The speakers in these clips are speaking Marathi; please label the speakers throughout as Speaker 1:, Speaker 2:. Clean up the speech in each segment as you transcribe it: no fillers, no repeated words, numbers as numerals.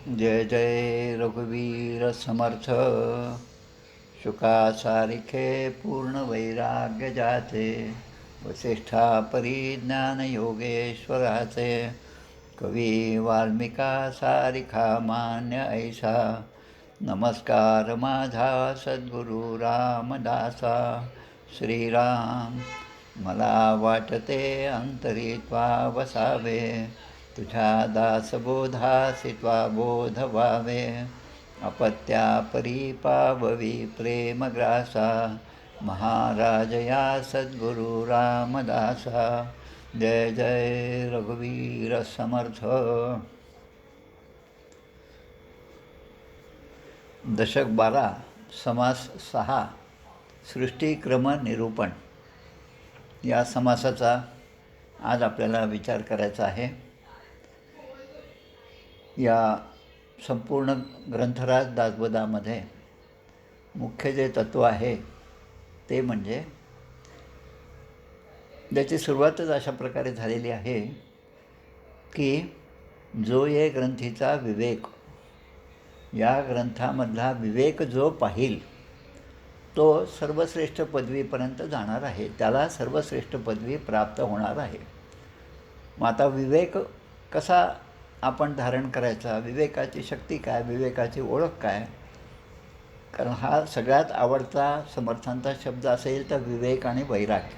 Speaker 1: जय जय रघुवीर समर्थ. शुका सारिखे पूर्ण वैराग्य जाते. वसिष्ठा परिज्ञान योगेश्वराचे. कवी वाल्मिका सारिखा मान्य ऐसा. नमस्कार माझा सद्गुरु रामदासा. श्रीराम मला वाटते अंतरी त्वा वसावे. तुझ्या दासबोधासी त्वा बोध व्हावे. अपत्या परी पाववी प्रेमग्रासा. महाराज या सद्गुरु रामदासा. जय जय रघुवीर समर्थ. दशक 12 समास 6 सृष्टिक्रम निरूपण या समासाचा आज आपल्याला विचार करायचा आहे. या संपूर्ण ग्रंथराज दासबोधामध्ये मुख्य जे तत्त्व आहे ते म्हणजे ज्याची सुरुवातच अशा प्रकारे झालेली आहे की जो ये ग्रंथीचा विवेक, या ग्रंथामधला विवेक जो पाहिल तो सर्वश्रेष्ठ पदवीपर्यंत जाणार आहे, त्याला सर्वश्रेष्ठ पदवी प्राप्त होणार आहे. मग आता विवेक कसा आपण धारण करायचा, विवेकाची शक्ती काय, विवेकाची ओळख काय. कारण हा सगळ्यात आवडता समर्थांचा शब्द असेल तर विवेक आणि वैराग्य.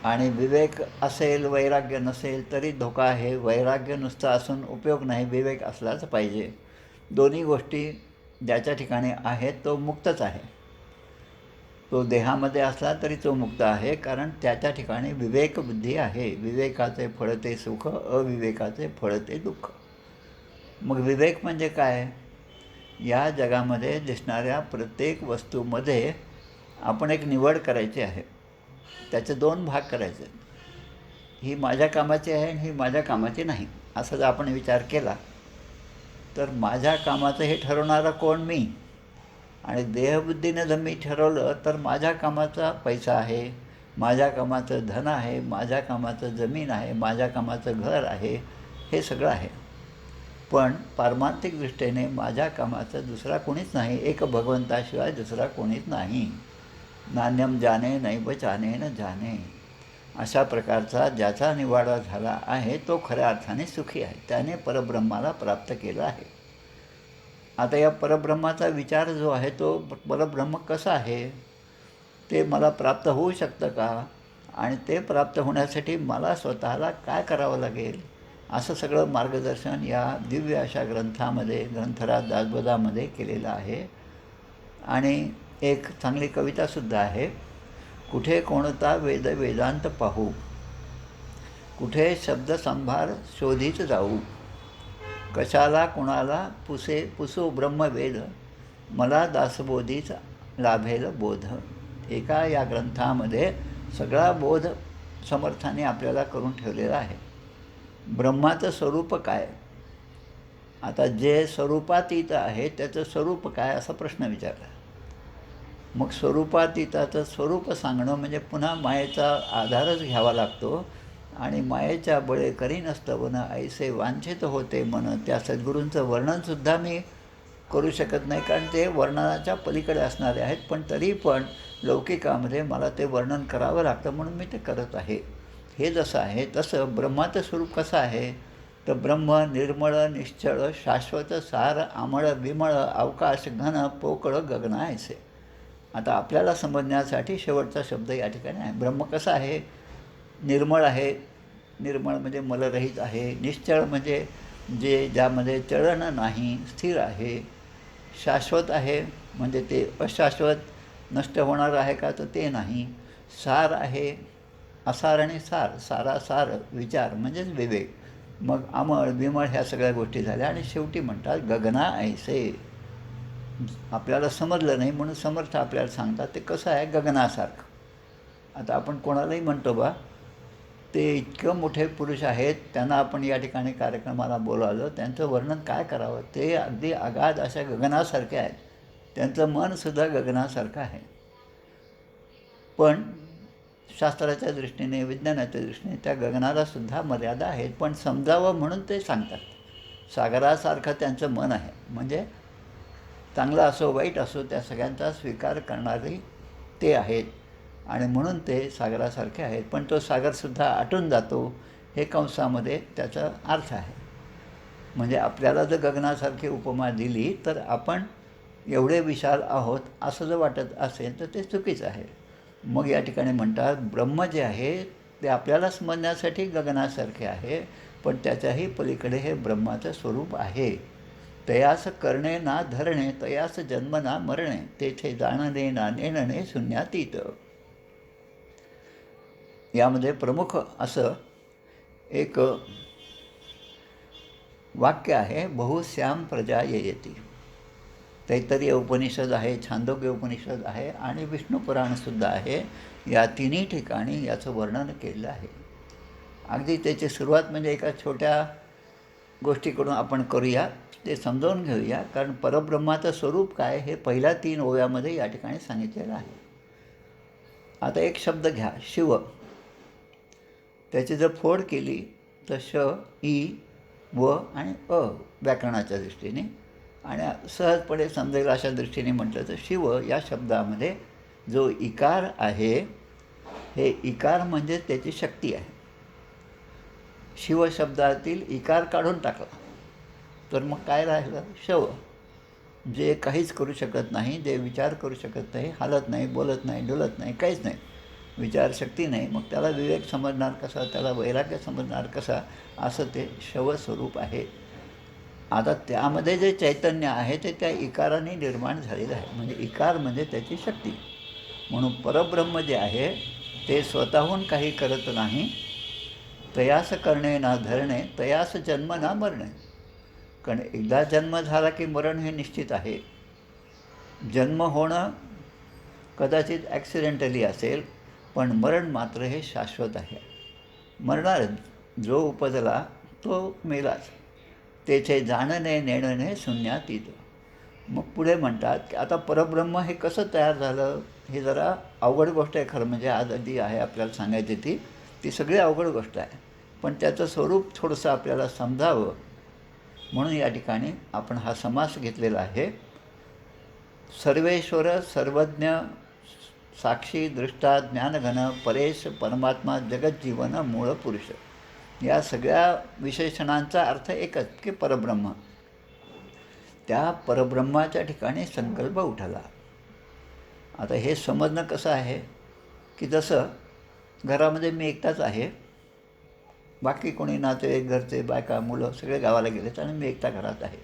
Speaker 1: आणि विवेक असेल वैराग्य नसेल तरी धोका आहे. वैराग्य नुसतं असून उपयोग नाही, विवेक असलाच पाहिजे. दोन्ही गोष्टी ज्याच्या ठिकाणी आहेत तो मुक्तच आहे. तो देहामध्ये असला तरी तो मुक्त आहे, कारण त्याच्या ठिकाणी विवेकबुद्धी आहे. विवेकाचे फळ ते सुख, अविवेकाचे फळ ते दुःख. मग विवेक म्हणजे काय. या जगामध्ये दिसणाऱ्या प्रत्येक वस्तूमध्ये आपण एक निवड करायची आहे. त्याचे 2 भाग करायचे. ही माझ्या कामाची आहे आणि ही माझ्या कामाची नाही, असा जर आपण विचार केला तर माझ्या कामाचं हे ठरवणारा कोण, मी. आणि देहबुद्धीनं जर मी ठरवलं तर माझ्या कामाचा पैसा आहे, माझ्या कामाचं धन आहे, माझ्या कामाचं जमीन आहे, माझ्या कामाचं घर आहे, हे सगळं आहे. पण पारमार्थिक दृष्टीने माझ्या कामाचं दुसरा कोणीच नाही, एक भगवंताशिवाय दुसरा कोणीच नाही. नान्यम जाने नैव जाने न जाने. अशा प्रकारचा ज्याचा निवाडा झाला आहे तो खऱ्या अर्थाने सुखी आहे, त्याने परब्रह्माला प्राप्त केलं आहे. आता या परब्रह्माचा विचार जो आहे तो परब्रह्म कसं आहे, ते मला प्राप्त होऊ शकतं का, आणि ते प्राप्त होण्यासाठी मला स्वतःला काय करावं लागेल, असं सगळं मार्गदर्शन या दिव्य अशा ग्रंथामध्ये, ग्रंथराज दासबोधामध्ये केलेलं आहे. आणि एक चांगली कवितासुद्धा आहे. कुठे कोणता वेद वेदांत पाहू, कुठे शब्दसंभार शोधीत जाऊ. कशाला कुणाला पुसू ब्रह्मवेद, मला दासबोधीच लाभेल बोध. एका या ग्रंथामध्ये सगळा बोध समर्थाने आपल्याला करून ठेवलेला आहे. ब्रह्माचं स्वरूप काय. आता जे स्वरूपातीत आहे त्याचं स्वरूप काय, असा प्रश्न विचारला. मग स्वरूपातीताचं स्वरूप सांगणं म्हणजे पुन्हा मायेचा आधारच घ्यावा लागतो. आणि मायेच्या बळे करी नसतं ऐसे वांछित होते मन. त्या सद्गुरूंचं वर्णनसुद्धा मी करू शकत नाही, कारण ते वर्णनाच्या पलीकडे असणारे आहेत. पण तरी पण लौकिकामध्ये मला ते वर्णन करावं लागतं, म्हणून मी ते करत आहे. हे जसं आहे तसं ब्रह्माचं स्वरूप कसं आहे, तर ब्रह्म निर्मळ निश्चळ शाश्वत सार आमळ विमळ अवकाश घन पोकळ गगनायसे. आता आपल्याला समजण्यासाठी शेवटचा शब्द या ठिकाणी आहे. ब्रह्म कसं आहे, निर्मळ आहे. निर्मळ म्हणजे मलरहित आहे. निश्चळ म्हणजे जे ज्यामध्ये चळण नाही, स्थिर आहे. शाश्वत आहे म्हणजे ते अशाश्वत नष्ट होणार आहे का, तर ते नाही. सार आहे. असार आणि सार, सारासार विचार म्हणजेच विवेक. मग अमळ विमळ ह्या सगळ्या गोष्टी झाल्या. आणि शेवटी म्हणतात गगना ऐसे. आपल्याला समजलं नाही म्हणून समर्थ आपल्याला सांगतात ते कसं आहे, गगनासारखं. आता आपण कोणालाही म्हणतो बा, ते इतकं मोठे पुरुष आहेत, त्यांना आपण या ठिकाणी कार्यक्रमाला बोलावलं, त्यांचं वर्णन काय करावं. ते अगदी अगाध अशा गगनासारखे आहेत. त्यांचं मनसुद्धा गगनासारखं आहे. पण शास्त्राच्या दृष्टीने, विज्ञानाच्या दृष्टीने त्या गगनालासुद्धा मर्यादा आहेत. पण समजावं म्हणून ते सांगतात. सागरासारखं त्यांचं मन आहे. म्हणजे चांगलं असो वाईट असो त्या सगळ्यांचा स्वीकार करणारे ते आहेत आणि म्हणून ते सागरासारखे आहेत. पण तो सागरसुद्धा आटून जातो हे कंसामध्ये त्याचा अर्थ आहे. म्हणजे आपल्याला जर गगनासारखी उपमा दिली तर आपण एवढे विशाल आहोत असं जर वाटत असेल तर ते चुकीचं आहे. मग या ठिकाणी म्हणतात ब्रह्म जे आहे ते आपल्याला समजण्यासाठी गगनासारखे आहे, पण त्याच्याही पलीकडे हे ब्रह्माचं स्वरूप आहे. तयास करणे ना धरणे, तयास जन्म ना मरणे, तेथे जाणणे ना नेणणे शून्यातीत. यामध्ये प्रमुख असं एक वाक्य आहे, बहुश्याम प्रजा येती. तैत्तरीय उपनिषद आहे, छांदोग्य उपनिषद आहे आणि विष्णू पुराणसुद्धा आहे. या तिन्ही ठिकाणी याचं वर्णन केलेलं आहे. अगदी त्याची सुरुवात म्हणजे एका छोट्या गोष्टीकडून आपण करूया, ते समजावून घेऊया. कारण परब्रह्माचं स्वरूप काय हे पहिल्या 3 ओव्यामध्ये या ठिकाणी सांगितलेलं आहे. आता एक शब्द घ्या, शिव. त्याची जर फोड केली तर श, ई, व आणि अ व्याकरणाच्या दृष्टीने आणि सहजपणे समजेल अशा दृष्टीने म्हटलं तर शिव या शब्दामध्ये जो इकार आहे, हे इकार म्हणजे त्याची शक्ती आहे. शिव शब्दातील इकार काढून टाकला तर मग काय राहिलं? शव. जे काहीच करू शकत नाही, जे विचार करू शकत नाही, हालत नाही, बोलत नाही, डुलत नाही, काहीच नाही, विचारशक्ती नाही, मग त्याला विवेक समजणार कसा, त्याला वैराग्य समजणार कसा, असं ते शवस्वरूप आहे. आता त्यामध्ये जे चैतन्य आहे ते त्या इकाराने निर्माण झालेलं आहे. म्हणजे इकार म्हणजे त्याची शक्ती. म्हणून परब्रह्म जे आहे ते स्वतःहून काही करत नाही. तयास करणे ना धरणे, तयास जन्म ना मरणे. कारण एकदा जन्म झाला की मरण हे निश्चित आहे. जन्म होणं कदाचित ॲक्सिडेंटली असेल, पण मरण मात्र हे शाश्वत आहे. मरणारच. जो उपजला तो मेलाच. तेथे जाणणे नेणणे शून्यातीत. मग पुढे म्हणतात की आता परब्रह्म हे कसं तयार झालं, हे जरा अवघड गोष्ट आहे. खरं म्हणजे आज जी आहे आपल्याला सांगायची ती सगळी अवघड गोष्ट आहे. पण त्याचं स्वरूप थोडंसं आपल्याला समजावं म्हणून या ठिकाणी आपण हा समास घेतलेला आहे. सर्वेश्वर सर्वज्ञ साक्षी दृष्टा ज्ञानघन परेश परमात्मा जगज्जीवन मूळ पुरुष. या सगळ्या विशेषणांचा अर्थ एकच की परब्रह्म. त्या परब्रह्माच्या ठिकाणी संकल्प उठला. आता हे समजणं कसं आहे की जसं घरामध्ये मी एकटाच आहे, बाकी कोणी नातेवाईक घरचे बायका मुलं सगळे गावाला गेलेत आणि मी एकटा घरात आहे.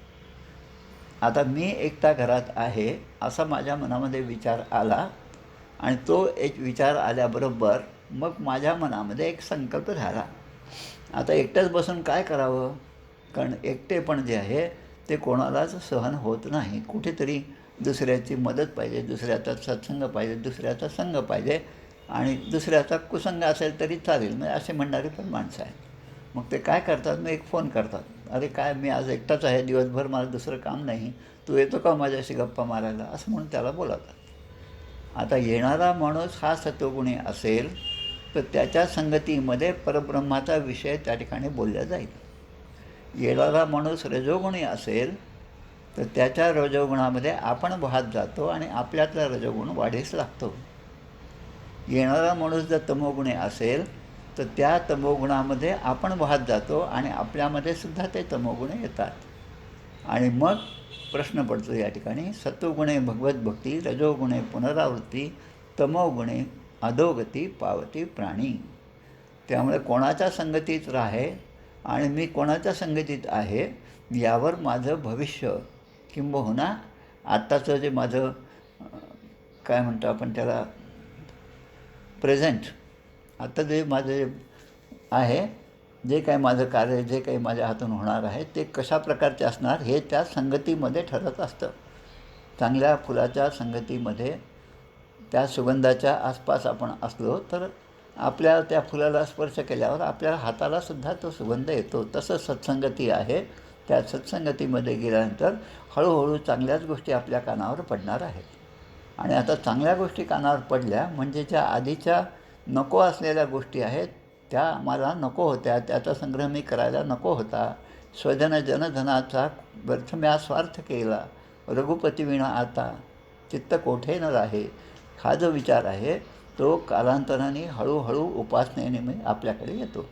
Speaker 1: आता मी एकटा घरात आहे असा माझ्या मनामध्ये विचार आला आणि तो एक विचार आल्याबरोबर मग माझ्या मनामध्ये एक संकल्प झाला. आता एकटंच बसून काय करावं? कारण एकटेपण जे आहे ते कोणालाच सहन होत नाही. कुठेतरी दुसऱ्याची मदत पाहिजे, दुसऱ्याचा सत्संग पाहिजे, दुसऱ्याचा संग पाहिजे आणि दुसऱ्याचा कुसंग असेल तरी चालेल, म्हणजे असे म्हणणारी पण माणसं आहेत. मग ते काय करतात, मग एक फोन करतात, अरे काय मी आज एकटाच आहे, दिवसभर मला दुसरं काम नाही, तू येतो का माझ्याशी गप्पा मारायला, असं म्हणून त्याला बोलावतात. आता येणारा माणूस हा सत्वगुणी असेल तर त्याच्या संगतीमध्ये परब्रह्माचा विषय त्या ठिकाणी बोलला जाईल. येणारा माणूस रजोगुणी असेल तर त्याच्या रजोगुणामध्ये आपण वाहत जातो आणि आपल्यातला रजोगुण वाढीस लागतो. येणारा माणूस जर तमोगुणी असेल तर त्या तमोगुणामध्ये आपण वाहत जातो आणि आपल्यामध्ये सुद्धा ते तमोगुण येतात. आणि मग प्रश्न पडतो या ठिकाणी, सत्वगुणे भगवत भक्ती, रजोगुणे पुनरावृत्ती, तमोगुणे अधोगती पावती प्राणी. त्यामुळे कोणाच्या संगतीत राहे आणि मी कोणाच्या संगतीत आहे यावर माझं भविष्य किंबहुना आत्ताचं जे माझं काय म्हणतो आपण त्याला प्रेझेंट, आता जे माझे आहे, जे काही माझं कार्य, जे काही माझ्या हातून होणार आहे ते कशा प्रकारचे असणार हे त्या संगतीमध्ये ठरत असतं. चांगल्या फुलाच्या संगतीमध्ये त्या सुगंधाच्या आसपास आपण असलो तर आपल्या त्या फुलाला स्पर्श केल्यावर आपल्या हातालासुद्धा तो सुगंध येतो. तसं सत्संगती आहे. त्या सत्संगतीमध्ये गेल्यानंतर हळूहळू चांगल्याच गोष्टी आपल्या कानावर पडणार आहेत. आणि आता चांगल्या गोष्टी कानावर पडल्या म्हणजे ज्या आधीच्या नको असलेल्या गोष्टी आहेत त्या मला नको होत्या, त्याचा संग्रह मी करायला नको होता, स्वजन जनधनाचा व्यर्थम्या स्वार्थ केला, रघुपती विना आता चित्त कोठे न राहे. हा जो विचार आहे तो कालांतराने हळूहळू उपासनेने आपल्याकडे येतो.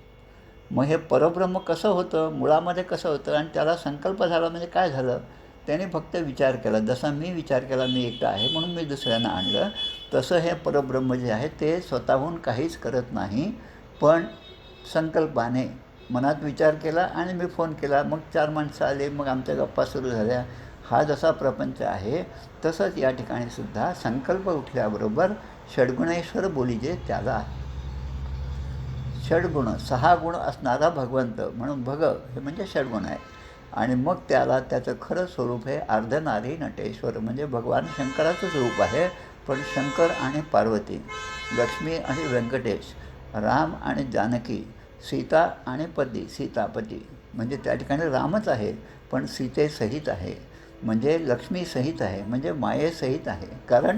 Speaker 1: मग हे परब्रह्म कसं होतं, मुळामध्ये कसं होतं आणि त्याला संकल्प झाला म्हणजे काय झालं, त्याने फक्त विचार केला. जसा मी विचार केला मी एकटा आहे म्हणून मी दुसऱ्यांना आणलं, तसं हे परब्रह्म जे आहे ते स्वतःहून काहीच करत नाही, पण संकल्पाने मनात विचार केला आणि मी फोन केला, मग 4 माणसं आले, मग आमच्या गप्पा सुरू झाल्या. हा जसा प्रपंच आहे तसंच या ठिकाणी सुद्धा संकल्प उठल्याबरोबर षड्गुणेश्वर बोलीजे त्याला आहे. षड्गुण 6 गुण असणारा भगवंत म्हणून भग हे म्हणजे षड्गुण आहे. आणि मग त्याला त्याचं खरं स्वरूप हे अर्धनारी नटेश्वर म्हणजे भगवान शंकराचंच रूप आहे. पण शंकर आणि पार्वती, लक्ष्मी आणि व्यंकटेश, राम आणि जानकी, सीता आणि पती सीतापती म्हणजे त्या ठिकाणी रामच आहे पण सीतेसहित आहे, म्हणजे लक्ष्मीसहित आहे, म्हणजे मायेसहित आहे. कारण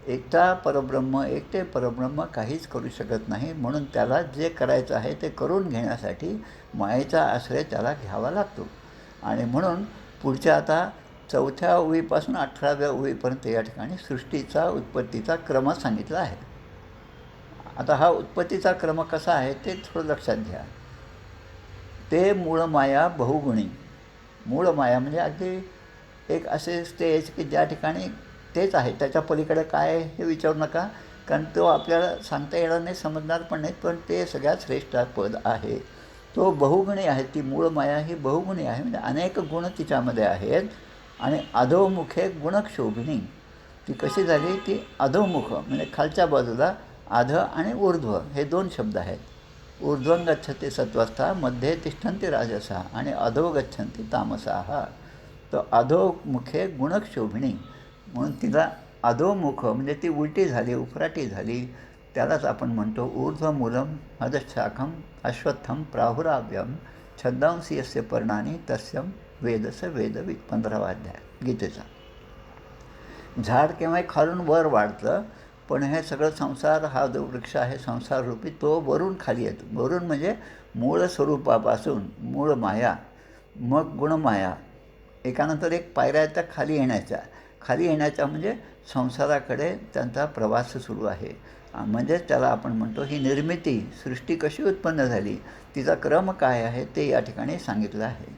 Speaker 1: एकटा परब्रह्म एकटे परब्रह्म काहीच करू शकत नाही, म्हणून त्याला जे करायचं आहे ते करून घेण्यासाठी मायेचा आश्रय त्याला घ्यावा लागतो. आणि म्हणून पुढच्या आता 4थ्या ओळीपासून 18व्या ओळीपर्यंत या ठिकाणी सृष्टीचा उत्पत्तीचा क्रम सांगितला आहे. आता हा उत्पत्तीचा क्रम कसा आहे ते थोडं लक्षात घ्या. ते मूळ माया बहुगुणी, मूळ माया म्हणजे अगदी एक असे स्टेज की ज्या ठिकाणी तेच आहे, त्याच्या पलीकडे काय हे विचारू नका, कारण तो आपल्याला सांगता येणार नाही, समजणार पण नाही, पण ते सगळ्यात श्रेष्ठ पद आहे. तो बहुगुणी आहे. ती मूळ माया ही बहुगुणी आहे म्हणजे अनेक गुण तिच्यामध्ये आहेत. आणि अधोमुखे गुणक्षोभिणी, ती कशी झाली, ती अधोमुख म्हणजे खालच्या बाजूला, अध आणि ऊर्ध्व हे 2 शब्द आहेत. ऊर्ध्वं गच्छति सत्वस्था मध्ये तिष्ठन्ति राजसा आणि अधो गच्छन्ति तामसाः. तर अधोमुखे गुणक्षोभिणी म्हणून तिला अधोमुख म्हणजे ती उलटी झाली, उफराटी झाली, त्यालाच आपण म्हणतो ऊर्ध्वमूलम अधशाखम अश्वत्थम प्राहुराव्यम छंदांसी यस्य पर्णानी तस्यम वेदस वेदविद. 15वा अध्याय गीतेचा. झाड केव्हा खालून वर वाढतं, पण हे सगळं संसार हा जो वृक्ष आहे संसाररूपी तो वरून खाली येतो. वरून म्हणजे मूळ स्वरूपापासून मूळ माया, मग गुणमाया, एकानंतर एक पायऱ्या त्या खाली येण्याच्या म्हणजे संसाराकडे त्यांचा प्रवास सुरू आहे. म्हणजे त्याला आपण म्हणतो ही निर्मिती, सृष्टी कशी उत्पन्न झाली, तिचा क्रम काय आहे ते या ठिकाणी सांगितलं आहे.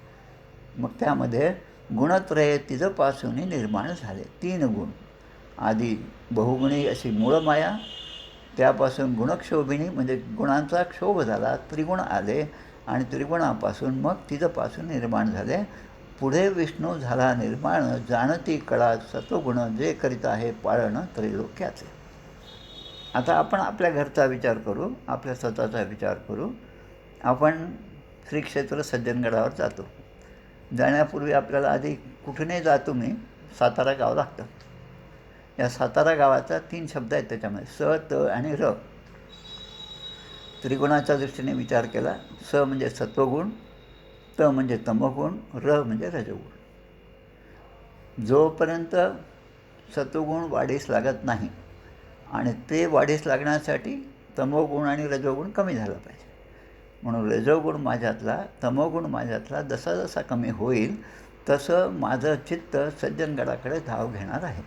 Speaker 1: मग त्यामध्ये गुणत्रय तिजपासून निर्माण झाले. 3 गुण. आधी बहुगुणी अशी मूळ माया, त्यापासून गुणक्षोभिणी म्हणजे गुणांचा क्षोभ झाला, त्रिगुण आले आणि त्रिगुणापासून मग तिजपासून निर्माण झाले. पुढे विष्णू झाला निर्माण, जाणती कळा सत्वगुण, जे करीत आहे पाळण त्रैलोक्याचे. आता आपण आपल्या घरचा विचार करू, आपल्या स्वतःचा विचार करू. आपण श्री क्षेत्र सज्जनगडावर जातो. जाण्यापूर्वी आपल्याला आधी कुठूनही जातो मी सातारा गाव लागतं. या सातारा गावाचा 3 शब्द आहेत त्याच्यामध्ये, स, त आणि र. त्रिगुणाच्या दृष्टीने विचार केला. स म्हणजे सत्वगुण, त म्हणजे तमोगुण, र म्हणजे रजोगुण. जोपर्यंत सत्वगुण वाढीस लागत नाही आणि ते वाढीस लागण्यासाठी तमोगुण आणि रजोगुण कमी झाला पाहिजे. म्हणून रजोगुण माझ्यातला, तमोगुण माझ्यातला जसा जसा कमी होईल तसं माझं चित्त सज्जनगडाकडे धाव घेणार आहे,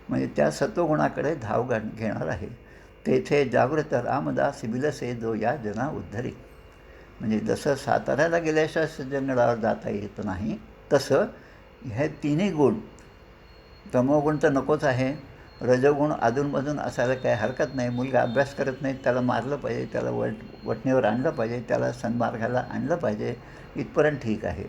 Speaker 1: म्हणजे त्या सत्वगुणाकडे धाव घेणार आहे. तेथे जागृत रामदास बिलसे जो या जना उद्धरी. म्हणजे जसं साताऱ्याला गेल्याशिवाय सज्जनगडावर जाता येत नाही, तसं हे 3ही गुण, तमोगुण तर नकोच आहे, रजोगुण अधूनमधून असायला काही हरकत नाही. मुलगा अभ्यास करत नाही त्याला मारलं पाहिजे, त्याला वटणीवर आणलं पाहिजे, त्याला सन्मार्गाला आणलं पाहिजे, इथपर्यंत ठीक आहे.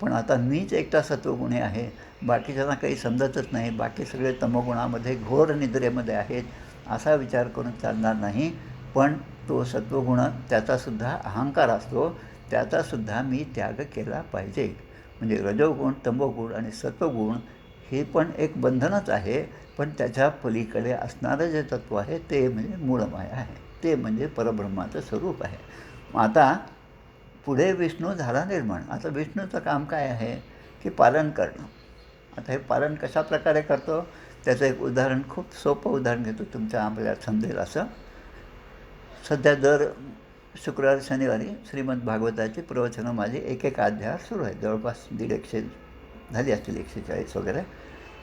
Speaker 1: पण आता मीच एकटा सत्वगुणी आहे, बाकीच्यांना काही समजतच नाही, बाकी सगळे तमोगुणामध्ये घोर निद्रेमध्ये आहेत, असा विचार करून चालणार नाही. पण तो सत्वगुण त्याचासुद्धा अहंकार असतो, त्याचासुद्धा मी त्याग केला पाहिजे. म्हणजे रजोगुण, तमोगुण आणि सत्वगुण हे पण एक बंधनच आहे, पण त्याच्या पलीकडे असणारं जे तत्त्व आहे ते म्हणजे मूळमाया आहे, ते म्हणजे परब्रह्माचं स्वरूप आहे. आता पुढे विष्णू झाला निर्माण. आता विष्णूचं काम काय आहे की पालन करणं. आता हे पालन कशा प्रकारे करतो त्याचं एक उदाहरण, खूप सोपं उदाहरण घेतो, तुमच्या आपल्याला समजेल असं. सध्या जर शुक्रवार शनिवारी श्रीमद भागवताची प्रवचनं माझी एक अध्याय सुरू आहे. जवळपास 150 झाली असतील, 140 वगैरे.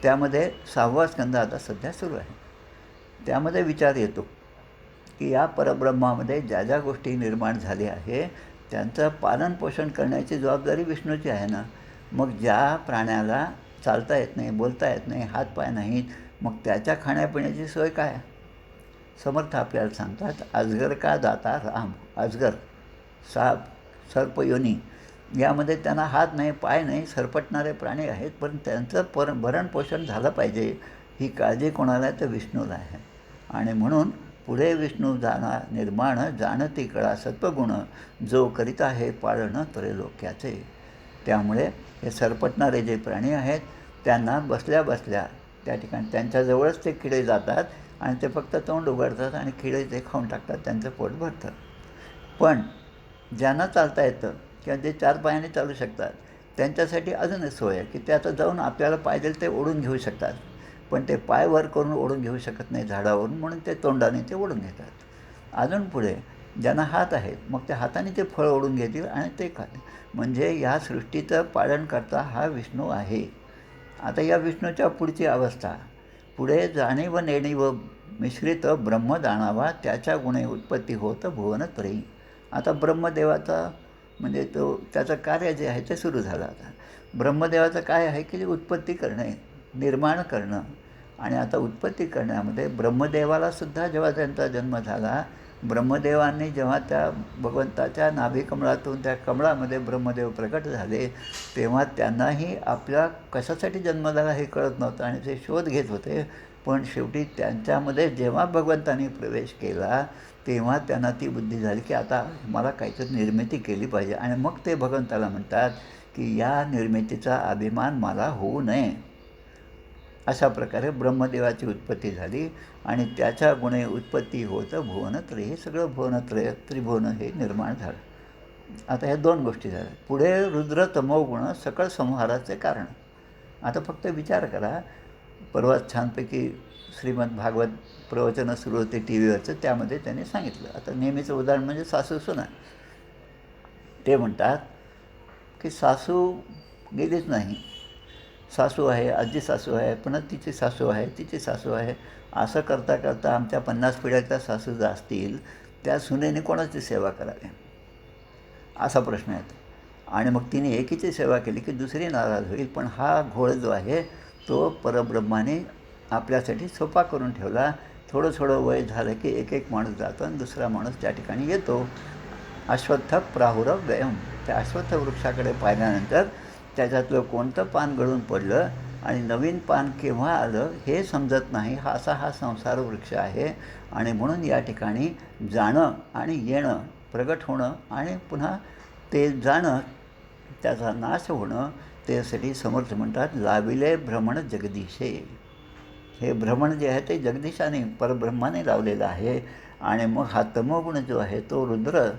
Speaker 1: त्यामध्ये 6वा स्कंद आता सध्या सुरू आहे. त्यामध्ये विचार येतो की या परब्रह्मामध्ये ज्या ज्या गोष्टी निर्माण झाल्या आहे त्यांचं पालनपोषण करण्याची जबाबदारी विष्णूची आहे ना. मग ज्या प्राण्याला चालता येत नाही, बोलता येत नाही, हातपाय नाहीत, मग त्याच्या खाण्यापिण्याची सोय काय? समर्थ आपल्याला सांगतात, अजगर का दाता राम. अजगर, साप, सर्पयोनी, यामध्ये त्यांना हात नाही, पाय नाही, सरपटणारे प्राणी आहेत, पण त्यांचं भरणपोषण झालं पाहिजे ही काळजी कोणाला आहे? तर विष्णूला आहे. आणि म्हणून पुढे विष्णू निर्माण जाणती कळा सत्वगुण, जो करीत आहे पाळणं त्रैलोक्याचे. त्यामुळे हे सरपटणारे जे प्राणी आहेत त्यांना बसल्या बसल्या त्या ठिकाणी त्यांच्याजवळच ते किडे जातात आणि ते फक्त तोंड उघडतात आणि किडे ते खाऊन टाकतात, त्यांचं पोट भरतं. पण ज्यांना चालता येतं किंवा जे 4 पायाने चालू शकतात त्यांच्यासाठी अजूनच सोय आहे की ते आता जाऊन आपल्याला पाहिजे ते ओढून घेऊ शकतात. पण ते पाय वर करून ओढून घेऊ शकत नाही झाडावरून, म्हणून ते तोंडाने ते ओढून घेतात. अजून पुढे ज्यांना हात आहेत, मग त्या हाताने ते फळ ओढून घेतील आणि ते खातील. म्हणजे या सृष्टीचं पालन करता हा विष्णू आहे. आता या विष्णूच्या पुढची अवस्था, पुढे जाणीव नेणीव मिश्रित ब्रह्म जाणावा, त्याच्या गुणे उत्पत्ती होत भुवनत्रयी. आता ब्रह्मदेवाचा म्हणजे त्याचं कार्य जे आहे ते सुरू झालं. आता ब्रह्मदेवाचं काय आहे की उत्पत्ती करणे, निर्माण करणं. आणि आता उत्पत्ती करण्यामध्ये ब्रह्मदेवाला सुद्धा जेव्हा त्यांचा जन्म झाला, ब्रह्मदेवांनी जेव्हा त्या भगवंताच्या नाभिकमळातून त्या कमळामध्ये ब्रह्मदेव प्रकट झाले, तेव्हा त्यांनाही आपल्या कशासाठी जन्म झाला हे कळत नव्हतं आणि ते शोध घेत होते. पण शेवटी त्यांच्यामध्ये जेव्हा भगवंतांनी प्रवेश केला तेव्हा त्यांना ती बुद्धी झाली की आता मला काहीतरी निर्मिती केली पाहिजे. आणि मग ते भगवंताला म्हणतात की या निर्मितीचा अभिमान मला होऊ नये. अशा प्रकारे ब्रह्मदेवाची उत्पत्ती झाली आणि त्याच्या गुणे उत्पत्ती होतं भुवनत्रय. हे सगळं भुवनत्रय, त्रिभुवन हे निर्माण झालं. आता ह्या 2 गोष्टी झाल्या. पुढे रुद्र तमोगुण सकळ संहाराचे कारण. आता फक्त विचार करा, परवाच छानपैकी श्रीमद भागवत प्रवचनं सुरू होते टी व्हीवरचं, त्यामध्ये त्यांनी सांगितलं. आता नेहमीचं उदाहरण म्हणजे सासू सुना. ते म्हणतात की सासू गेलीच नाही, सासू आहे, आजी सासू आहे, पुन्हा तिची सासू आहे, तिची सासू आहे. असं करता करता आमच्या 50 पिढ्याच्या सासू ज्या असतील त्या सुनेने कोणाची सेवा करावी असा प्रश्न येतो. आणि मग तिने एकीची सेवा केली की दुसरी नाराज होईल. पण हा घोळ जो आहे तो परब्रह्माने आपल्यासाठी सोपा करून ठेवला. थोडं थोडं वय झालं की एक माणूस जातो आणि दुसरा माणूस त्या ठिकाणी येतो. अश्वत्थ प्राहुर व्ययम. त्या अश्वत्थ वृक्षाकडे पाहिल्यानंतर त्याच्यातलं कोणतं पान गळून पडलं आणि नवीन पान केव्हा आलं हे समजत नाही. हा संसार वृक्ष आहे. आणि म्हणून या ठिकाणी जाणं आणि येणं, प्रगट होणं आणि पुन्हा ते जाणं, त्याचा नाश होणं, त्यासाठी समर्थ म्हणतात लाविले भ्रमण जगदीशे. हे भ्रमण जे आहे ते जगदीशाने परब्रह्माने लावलेलं आहे. आणि मग हा तमोगुण जो आहे तो रुद्र,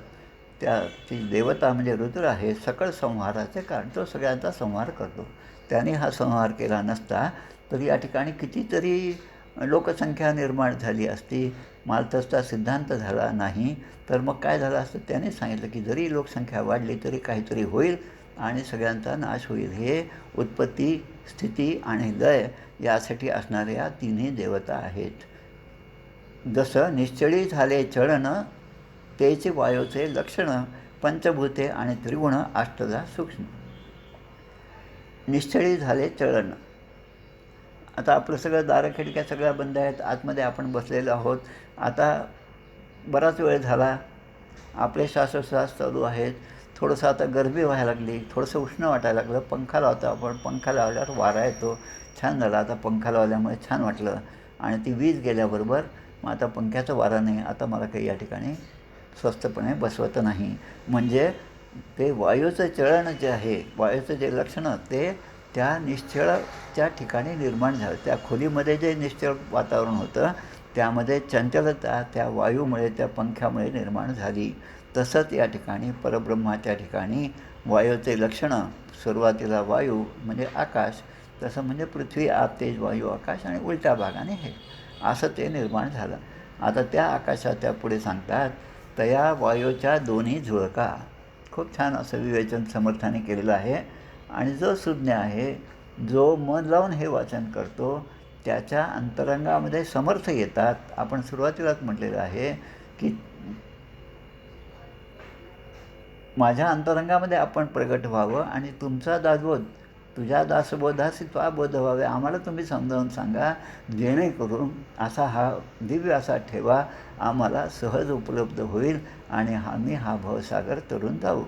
Speaker 1: ती देवता म्हणजे रुद्र आहे, सकळ संहाराचे कारण. तो सगळ्यांचा संहार करतो. त्याने हा संहार केला नसता तर या ठिकाणी कितीतरी लोकसंख्या निर्माण झाली असती. मालथसचा सिद्धांत झाला नाही तर मग काय झालं असतं? त्याने सांगितलं की जरी लोकसंख्या वाढली तरी काहीतरी होईल आणि सगळ्यांचा नाश होईल. हे उत्पत्ती, स्थिती आणि लय यासाठी असणाऱ्या तिन्ही देवता आहेत. जसं निश्चळी झाले चळण, तेचे वायूचे लक्षण, पंचभूते आणि त्रिगुण अष्टधा सूक्ष्म. निश्चळी झाले चळण. आता आपलं सगळं दारं खिडक्या सगळ्या बंद आहेत, आतमध्ये आपण बसलेलो आहोत. आता बराच वेळ झाला, आपले श्वासोच्छ्वास चालू आहेत. थोडंसं आता गरमी व्हायला लागली, थोडंसं उष्ण वाटायला लागलं. पंखा लावतो आपण, पंखा लावल्यावर वारा येतो, छान झाला. आता पंखा लावल्यामुळे छान वाटलं. आणि ती वीज गेल्याबरोबर मग आता पंख्याचं वारा नाही, आता मला काही या ठिकाणी स्वस्थपणे बसवत नाही. म्हणजे ते वायूचं चळण जे आहे, वायूचं जे लक्षणं ते त्या निश्चळच्या ठिकाणी निर्माण झालं. त्या खोलीमध्ये जे निश्चळ वातावरण होतं त्यामध्ये चंचलता त्या वायूमुळे, त्या पंख्यामुळे निर्माण झाली. तसंच या ठिकाणी परब्रह्माच्या ठिकाणी वायूचे लक्षणं, सुरुवातीला वायू म्हणजे आकाश, तसं म्हणजे पृथ्वी, आप, तेज, वायू, आकाश आणि उलट्या भागाने हे असं ते निर्माण झालं. आता त्या आकाशाच्या पुढे सांगतात तया वायोच्या दोन्ही झुळका. खूप छान असं विवेचन समर्थाने केलेलं आहे. आणि जो सुज्ञ आहे, जो मन लावून हे वाचन करतो, त्याच्या अंतरंगामध्ये समर्थ येतात. आपण सुरुवातीलाच म्हटलेलं आहे की माझ्या अंतरंगामध्ये आपण प्रगट व्हावं आणि तुमचा दासबोध, तुझ्या दासबोधासी त्वा बोध व्हावे, आम्हाला तुम्ही समजावून सांगा, जेणेकरून असा हा दिव्य असा ठेवा आम्हाला सहज उपलब्ध होईल आणि आम्ही हा भवसागर तरून जाऊ.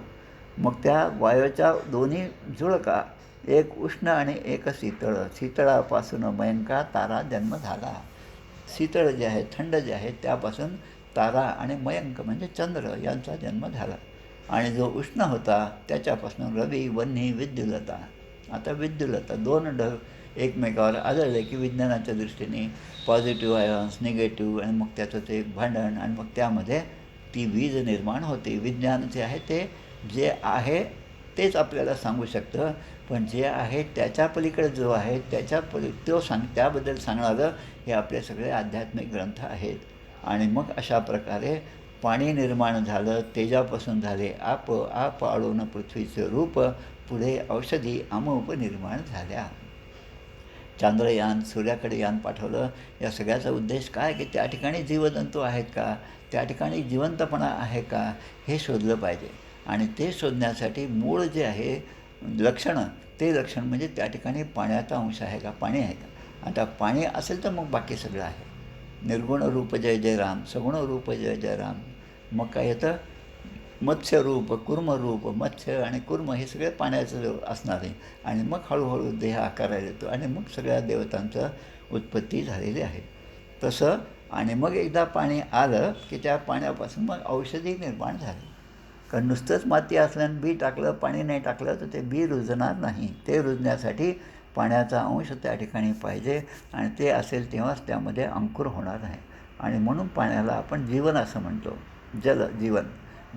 Speaker 1: मग त्या वायूच्या दोन्ही झुळका, एक उष्ण आणि एक शीतळ. शीतळापासून मयंका तारा जन्म झाला. शीतळ जे आहे, थंड जे आहे, त्यापासून तारा आणि मयंक म्हणजे चंद्र यांचा जन्म झाला. आणि जो उष्ण होता त्याच्यापासून रवी, वन्ही, विद्युलता. आता विद्युलता दोन ढग एकमेकावर आदळले की विज्ञानाच्या दृष्टीने पॉझिटिव्ह आयॉन्स, निगेटिव्ह, आणि मग त्याचं ते भांडण, आणि मग त्यामध्ये ती वीज निर्माण होते. विज्ञान जे आहे ते जे आहे तेच आपल्याला सांगू शकतं, पण जे आहे त्याच्या पलीकडे जो आहे तो त्याबद्दल सांगणारं हे आपले सगळे आध्यात्मिक ग्रंथ आहेत. आणि मग अशा प्रकारे पाणी निर्माण झालं, तेजापासून झाले आप, आप आळून पृथ्वीचं रूप, पुढे औषधी अमोप निर्माण झाल्या. चांद्रयान, सूर्याकडे यान पाठवलं. या सगळ्याचा उद्देश काय, की त्या ठिकाणी जीवजंतू आहेत का, त्या ठिकाणी जिवंतपणा आहे का, हे शोधलं पाहिजे. आणि ते शोधण्यासाठी मूळ जे आहे लक्षणं, ते लक्षण म्हणजे त्या ठिकाणी पाण्याचा अंश आहे का, पाणी आहे का. आता पाणी असेल तर मग बाकी सगळं आहे. निर्गुण रूप जय जय राम, सगुण रूप जय जय राम. मग काय येतं, मत्स्यरूप, कुर्मरूप. मत्स्य आणि कुर्म हे सगळे पाण्याचं असणार आहे. आणि मग हळूहळू देह आकाराला येतो आणि मग सगळ्या देवतांचं उत्पत्ती झालेली आहे. तसं आणि मग एकदा पाणी आलं की त्या पाण्यापासून मग औषधी निर्माण झाली. कारण नुसतंच माती असल्यानं बी टाकलं, पाणी नाही टाकलं तर ते बी रुजणार नाही. ते रुजण्यासाठी पाण्याचा अंश त्या ठिकाणी पाहिजे आणि ते असेल तेव्हाच त्यामध्ये अंकुर होणार आहे. आणि म्हणून पाण्याला आपण जीवन असं म्हणतो. जीवन,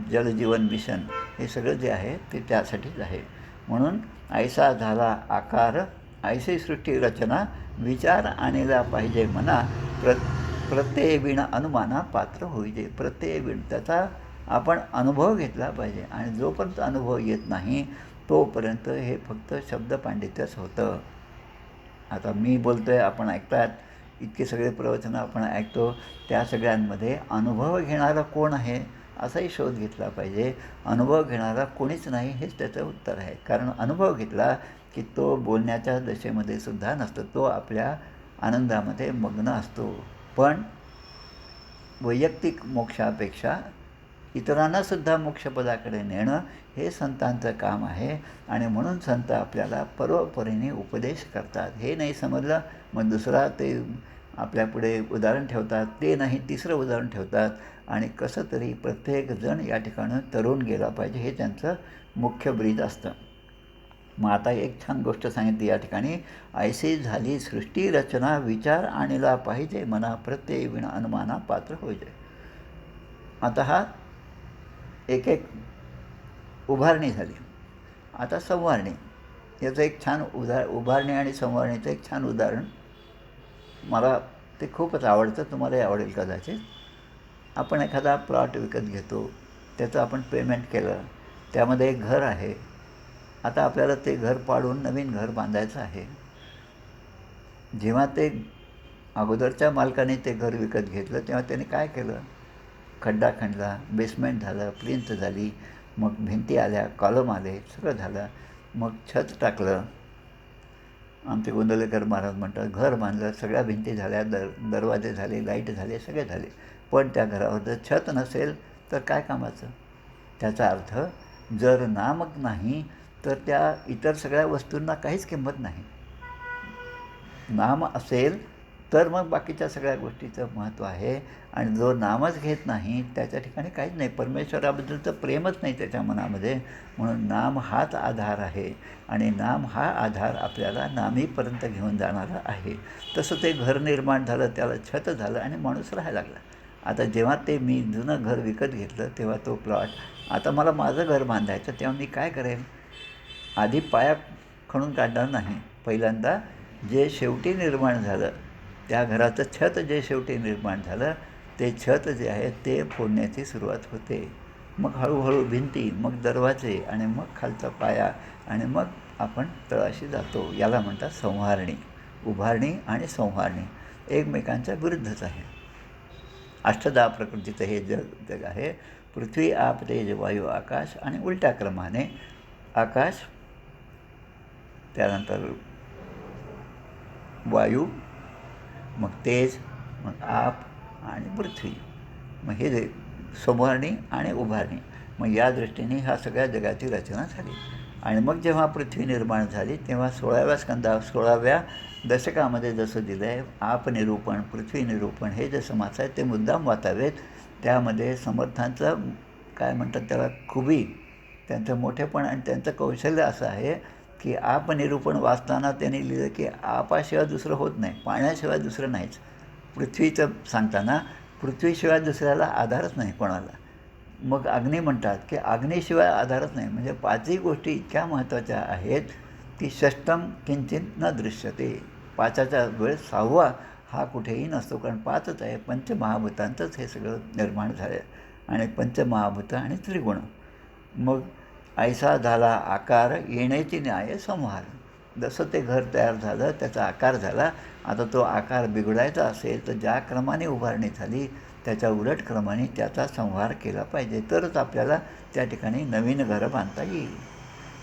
Speaker 1: जलजीवन मिशन हे सगळं जे आहे ते त्यासाठीच आहे. म्हणून ऐसा झाला आकार, ऐसी सृष्टी रचना, विचार आणला पाहिजे मना, प्रत्यय विण अनुमाना पात्र होईजे. प्रत्यय विण त्याचा आपण अनुभव घेतला पाहिजे. आणि जोपर्यंत अनुभव येत नाही तोपर्यंत हे फक्त शब्दपांडित्यच होतं. आता मी बोलतो आहे, आपण ऐकतात, इतके सगळे प्रवचनं आपण ऐकतो, त्या सगळ्यांमध्ये अनुभव घेणारा कोण आहे असाही शोध घेतला पाहिजे. अनुभव घेणारा कोणीच नाही हेच त्याचं उत्तर आहे. कारण अनुभव घेतला की तो बोलण्याच्या दशेमध्ये सुद्धा नसतो, तो आपल्या आनंदामध्ये मग्न असतो. पण वैयक्तिक मोक्षापेक्षा इतरांनासुद्धा मोक्षपदाकडे नेणं हे संतांचं काम आहे. आणि म्हणून संत आपल्याला परोपरीने उपदेश करतात. हे नाही समजलं मग दुसरा ते आपल्यापुढे उदाहरण ठेवतात, ते नाही तिसरं उदाहरण ठेवतात. आणि कसं तरी प्रत्येकजण या ठिकाणं तरुण गेला पाहिजे हे त्यांचं मुख्य ब्रीद असतं. मग आता एक छान गोष्ट सांगितली या ठिकाणी, ऐशी झाली सृष्टी रचना, विचार आणला पाहिजे मना, प्रत्यय विण अनुमाना पात्र होईजे. आता हा एक उभारणी झाली. आता संवारणी, याचं एक छान उभारणी आणि संवारणीचं एक छान उदाहरण मला ते खूपच आवडतं, तुम्हालाही आवडेल कदाचित. आपण एखादा प्लॉट विकत घेतो, त्याचं आपण पेमेंट केलं, त्यामध्ये एक घर आहे. आता आपल्याला ते घर पाडून नवीन घर बांधायचं आहे. जेव्हा ते अगोदरच्या मालकाने ते घर विकत घेतलं तेव्हा त्याने काय केलं, खड्डा खणला, बेसमेंट झालं, प्लिंथ झाली, मग भिंती आल्या, कॉलम आले, सगळं झालं. मग छत टाकलं. आमचे गोंदवलेकर महाराज म्हणतात, घर बांधलं, सगळ्या भिंती झाल्या, दरवाजे झाले, लाईट झाले, सगळे झाले. पण त्या घरावर जर छत नसेल तर काय कामाचं. त्याचा अर्थ जर नामक नाही तर त्या इतर सगळ्या वस्तूंना काहीच किंमत नाही. नाम असेल तर मग बाकीच्या सगळ्या गोष्टीचं महत्त्व आहे. आणि जो नामच घेत नाही त्याच्या ठिकाणी काहीच नाही, परमेश्वराबद्दलचं प्रेमच नाही त्याच्या मनामध्ये. म्हणून नाम हाच आधार आहे आणि नाम हा आधार आपल्याला नामीपर्यंत घेऊन जाणारा आहे. तसं ते घर निर्माण झालं, त्याला छत झालं आणि माणूस राहायला लागला. आता जेव्हा ते मी जुनं घर विकत घेतलं तेव्हा तो प्लॉट, आता मला माझं घर बांधायचं, तेव्हा मी काय करेन, आधी पाया खणून काढणार नाही. पहिल्यांदा जे शेवटी निर्माण झालं, त्या घराचं छत जे शेवटी निर्माण झालं ते छत जे आहे ते फोडण्याची सुरुवात होते. मग हळूहळू भिंती, मग दरवाजे आणि मग खालचा पाया आणि मग आपण तळाशी जातो. याला म्हणतात संहारणी. उभारणी आणि संहारणी एकमेकांच्या विरुद्धच आहे. अष्टधा प्रकृतीचं हे जग आहे. पृथ्वी, आप, तेज, वायू, आकाश आणि उलट्या क्रमाने आकाश, त्यानंतर वायू, मग तेज, मग आप आणि पृथ्वी. मग हे जे संहारणी आणि उभारणी, मग या दृष्टीने ह्या सगळ्या जगाची रचना झाली. आणि मग जेव्हा पृथ्वी निर्माण झाली तेव्हा 16व्या दशकामध्ये जसं दिलं आहे आपनिरूपण, पृथ्वी निरूपण, हे जे समास आहेत ते मुद्दाम वाचावेत. त्यामध्ये समर्थांचं काय म्हणतात त्याला खुबी, त्यांचं मोठेपण आणि त्यांचं कौशल्य असं आहे की आपनिरूपण वाचताना त्यांनी लिहिलं की आपाशिवाय दुसरं होत नाही, पाण्याशिवाय दुसरं नाहीच. पृथ्वीचं सांगताना पृथ्वीशिवाय दुसऱ्याला आधारच नाही कोणाला. मग अग्नी म्हणतात की अग्नीशिवाय आधारच नाही. म्हणजे पाचही गोष्टी इतक्या महत्त्वाच्या आहेत की षष्टम किंचित न दृश्यते. पाचाच्या वेळ 6वा हा कुठेही नसतो, कारण 5च आहे. पंचमहाभूतांचंच हे सगळं निर्माण झालं आहे. आणि पंचमहाभूतं आणि त्रिगुण. मग ऐसा झाला आकार येण्याची न्याय संहार. जसं ते घर तयार झालं, त्याचा आकार झाला. आता तो आकार बिघडायचा असेल तर ज्या क्रमाने उभारणी झाली त्याच्या उलट क्रमाने त्याचा संहार केला पाहिजे, तरच आपल्याला त्या ठिकाणी नवीन घरं बांधता येईल.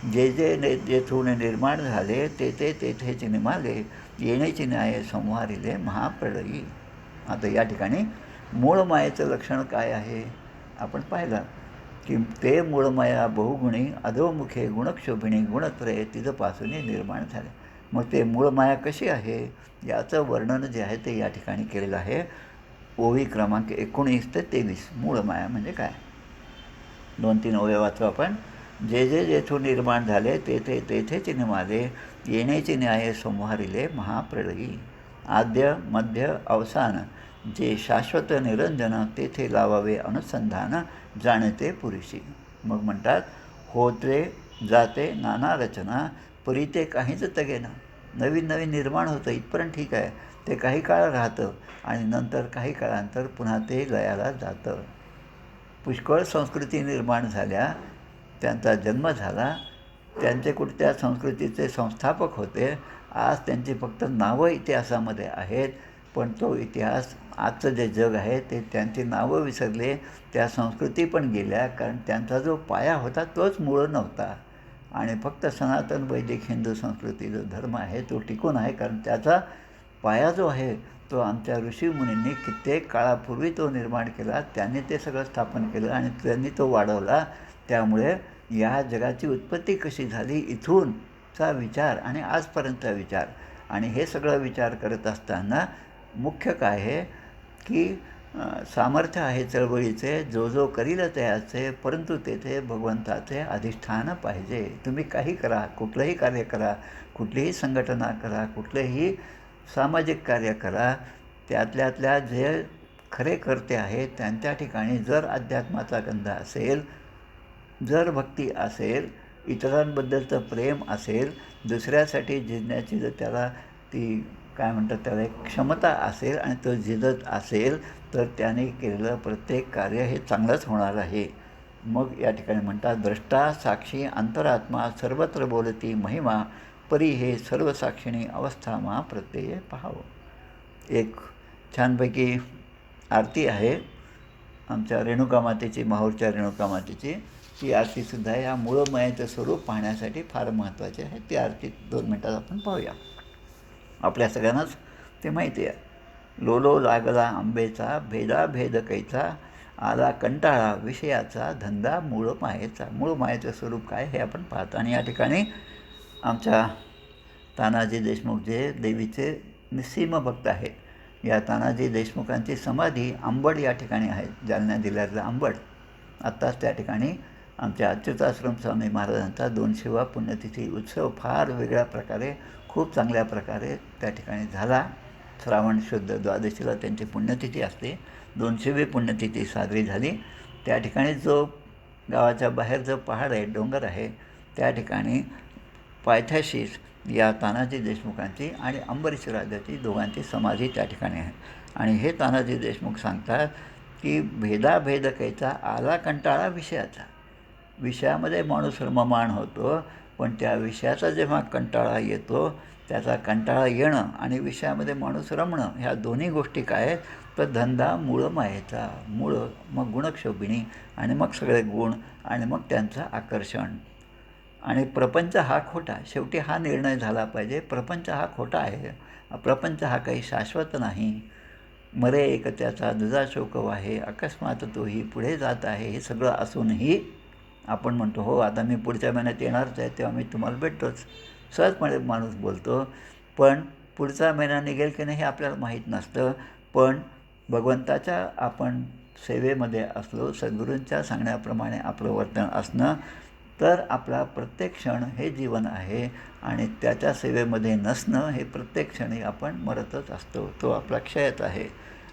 Speaker 1: जे जे जेथून निर्माण झाले ते तेथेच निमाले, येण्याची न्याय संहारिले महाप्रलयी. आता या ठिकाणी मूळ मायेचं लक्षण काय आहे आपण पाहिलं की ते मूळमाया बहुगुणी अधोमुखे गुणक्षोभिणी गुणत्रय तिथपासून निर्माण झाले. मग ते मूळमाया कशी आहे याचं वर्णन जे आहे ते या ठिकाणी केलेलं आहे. ओवी क्रमांक 19 ते 23. मूळमाया म्हणजे काय? 2-3 ओव्या वाचू आपण. जे जे जेथून निर्माण झाले तेथेच निमाले, येण्याची न्याय संहारिले महाप्रलयी. आद्य मध्य अवसान जे शाश्वत निरंजन, तेथे लावावे अनुसंधान, जाणते पुरुषी. मग म्हणतात होते जाते नाना रचना, परी ते काहीच तगेना. नवीन नवीन निर्माण होतं इथपर्यंत ठीक आहे, ते काही काळ राहतं आणि नंतर काही काळानंतर पुन्हा ते लयाला जातं. पुष्कळ संस्कृती निर्माण झाल्या, त्यांचा जन्म झाला, त्यांचे त्या संस्कृतीचे संस्थापक होते. आज त्यांची फक्त नावं इतिहासामध्ये आहेत, पण तो इतिहास, आजचं जे जग आहे ते त्यांची नावं विसरले, त्या संस्कृती पण गेल्या, कारण त्यांचा जो पाया होता तोच मूळ नव्हता. आणि फक्त सनातन वैदिक हिंदू संस्कृती जो धर्म आहे तो टिकून आहे, कारण त्याचा पाया जो आहे तो आमच्या ऋषीमुनींनी कित्येक काळापूर्वी तो निर्माण केला. त्यांनी ते सगळं स्थापन केलं आणि त्यांनी तो वाढवला. त्यामुळे या जगाची उत्पत्ती कशी झाली इथूनचा विचार आणि आजपर्यंतचा विचार, आणि हे सगळं विचार करत असताना मुख्य काय आहे की सामर्थ्य आहे चळवळीचे, जो जो करील त्याचे, परंतु तेथे भगवंताचे अधिष्ठान पाहिजे. तुम्ही काही करा, कुठलंही कार्य करा, कुठलीही संघटना करा, कुठलेही सामाजिक कार्य करा, त्यातल्या जे खरे कर्ते आहेत त्यांच्या ठिकाणी जर अध्यात्माचा गंध असेल, जर भक्ती असेल, इतरांबद्दलचं प्रेम असेल, दुसऱ्यासाठी झिजण्याची जर त्याला ती काय म्हणतात त्याला एक क्षमता असेल आणि तो झिजत असेल तर त्याने केलेलं प्रत्येक कार्य हे चांगलंच होणार आहे. मग या ठिकाणी म्हणतात द्रष्टा साक्षी अंतरात्मा सर्वत्र बोलती महिमा, परी हे सर्व साक्षिणी अवस्था मा प्रत्यय पाहावं. एक छानपैकी आरती आहे आमच्या रेणुका मातेची, माहूरच्या रेणुका मातेची. ती आरतीसुद्धा या मूळमायेचं स्वरूप पाहण्यासाठी फार महत्त्वाची आहे. ती आरती 2 मिनटात आपण पाहूया. आपल्या सगळ्यांनाच ते माहिती आहे. लोलो लागला आंबेचा, भेदाभेद कैचा, आला कंटाळा विषयाचा, धंदा मूळ मायेचा. मूळ मायेचं स्वरूप काय हे आपण पाहतो. आणि या ठिकाणी आमच्या तानाजी देशमुख जे देवीचे निस्सीम भक्त आहेत, या तानाजी देशमुखांची समाधी अंबड या ठिकाणी आहे, जालना जिल्ह्यातलं अंबड. आत्ताच त्या ठिकाणी आमच्या अच्युताश्रम स्वामी महाराजांचा 200वा पुण्यतिथी उत्सव फार वेगळ्या प्रकारे, खूप चांगल्या प्रकारे त्या ठिकाणी झाला. श्रावण शुद्ध द्वादशीला त्यांची पुण्यतिथी असते. 200वी पुण्यतिथी साजरी झाली. त्या ठिकाणी जो गावाच्या बाहेर जो पहाड आहे, डोंगर आहे, त्या ठिकाणी पायथ्याशीच या तानाजी देशमुखांची आणि अंबरीश राजाची दोघांची समाधी त्या ठिकाणी आहे. आणि हे तानाजी देशमुख सांगतात की भेदाभेद कैचा आला कंटाळा विषयाचा. विषयामध्ये माणूस रममाण होतो, पण त्या विषयाचा जेव्हा कंटाळा येतो, त्याचा कंटाळा येणं आणि विषयामध्ये माणूस रमणं, ह्या दोन्ही गोष्टी काय आहेत तर धंदा मूळ मायेचा. मूळ, मग गुणक्षोभिणी आणि मग सगळे गुण आणि मग त्यांचं आकर्षण. आणि प्रपंच हा खोटा. शेवटी हा निर्णय झाला पाहिजे, प्रपंच हा खोटा आहे. प्रपंच हा काही शाश्वत नाही. मरे एक त्याचा दुजा शोक वाहे, अकस्मात तोही पुढे जात आहे. हे सगळं असूनही आपण म्हणतो हो आता मी पुढच्या महिन्यात येणारच आहे, तेव्हा मी तुम्हाला भेटतोच, सहजपणे माणूस बोलतो. पण पुढचा महिना निघेल की नाही हे आपल्याला माहीत नसतं. पण भगवंताच्या आपण सेवेमध्ये असलो, सद्गुरूंच्या सांगण्याप्रमाणे आपलं वर्तन असणं, तर आपला प्रत्येक क्षण हे जीवन आहे. आणि त्याच्या सेवेमध्ये नसणं हे प्रत्येक क्षणी आपण मरतच असतो, तो आपला क्षयच आहे.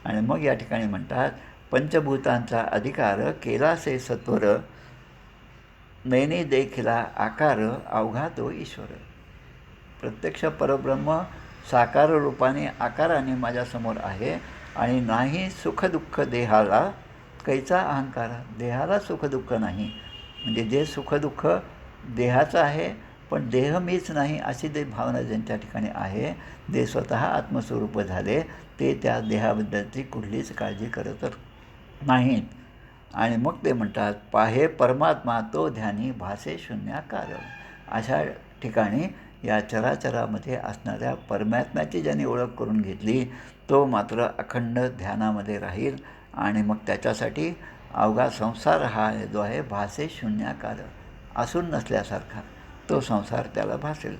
Speaker 1: आणि मग या ठिकाणी म्हणतात पंचभूतांचा अधिकार केलासे सत्वर, नैनी देखिला आकार अवघा तो ईश्वर. प्रत्यक्ष परब्रह्म साकार रूपाने आकाराने माझ्यासमोर आहे. आणि नाही सुखदुःख देहाला कैचा अहंकार. देहाला सुखदुःख नाही, म्हणजे जे सुखदुःख देहाचं आहे, पण देह मीच नाही अशी ते भावना ज्यांच्या ठिकाणी आहे, जे स्वतः आत्मस्वरूप झाले, ते त्या देहाबद्दलची कुठलीच काळजी करतच नाहीत. आणि मग ते म्हणतात पाहे परमात्मा तो ध्यानी भासे शून्याकार. अशा ठिकाणी या चराचरामध्ये असणाऱ्या परमात्म्याची ज्यांनी ओळख करून घेतली, तो मात्र अखंड ध्यानामध्ये राहील. आणि मग त्याच्यासाठी अवघा संसार हा जो आहे भासे शून्याकार, असून नसल्यासारखा तो संसार त्याला भासेल.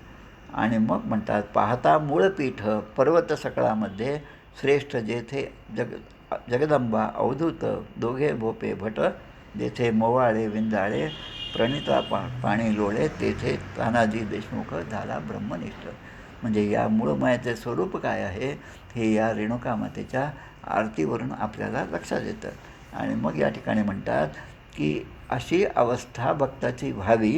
Speaker 1: आणि मग म्हणतात पाहता मूळ पीठ पर्वत सकळामध्ये श्रेष्ठ, जेथे जगदंबा अवधूत दोघे भोपे भट, जेथे मोवाळे विंजाळे प्रणिता पाणी लोळे, तेथे तानाजी देशमुख झाला ब्रह्मनिष्ठ. म्हणजे या मूळ मायेचे स्वरूप काय आहे हे या रेणुकामातेच्या आरतीवरून आपल्याला लक्षात येतं. आणि मग या ठिकाणी म्हणतात की अशी अवस्था भक्ताची व्हावी,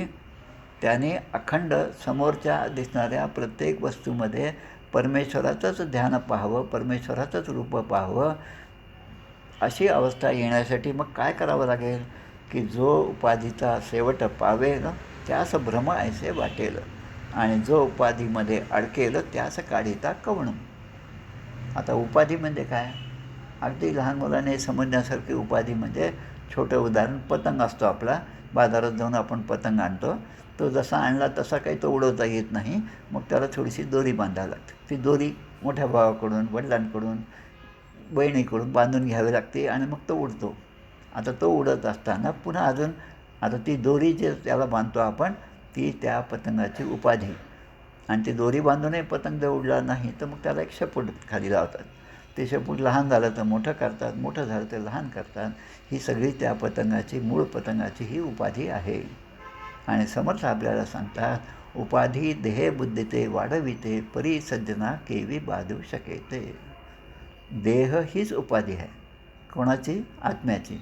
Speaker 1: त्याने अखंड समोरच्या दिसणाऱ्या प्रत्येक वस्तूमध्ये परमेश्वराचंच ध्यान पाहावं, परमेश्वराचंच रूप पाहावं. अशी अवस्था येण्यासाठी मग काय करावं लागेल की जो उपाधीचा शेवट पावेल त्यास भ्रम ऐसे वाटेल, आणि जो उपाधीमध्ये अडकेल त्यास काढिता कवणं. आता उपाधी म्हणजे काय, अगदी लहान मुलाने समजण्यासारखी उपाधी म्हणजे छोटं उदाहरण, पतंग असतो आपला, बाजारात जाऊन आपण पतंग आणतो, तो जसा आणला तसा काही तो उडवता येत नाही, मग त्याला थोडीशी दोरी बांधावी लागते. ती दोरी मोठ्या भावाकडून, वडिलांकडून, बहिणीकडून बांधून घ्यावी लागते आणि मग तो उडतो. आता तो उडत असताना पुन्हा अजून, आता ती दोरी जे त्याला बांधतो आपण, ती त्या पतंगाची उपाधी. आणि ती दोरी बांधूनही पतंग जर उडला नाही तर मग त्याला एक शेपूट खाली लावतात. ते शेपूट लहान झालं तर मोठं करतात, मोठं झालं तर लहान करतात. ही सगळी त्या पतंगाची, मूळ पतंगाची ही उपाधी आहे. आणि समर्थ आपल्याला सांगतात उपाधी देहे बुद्धीते वाढविते, परी सज्जना केवी बाधू शकेते. देह हीच उपाधी आहे. कोणाची? आत्म्याची.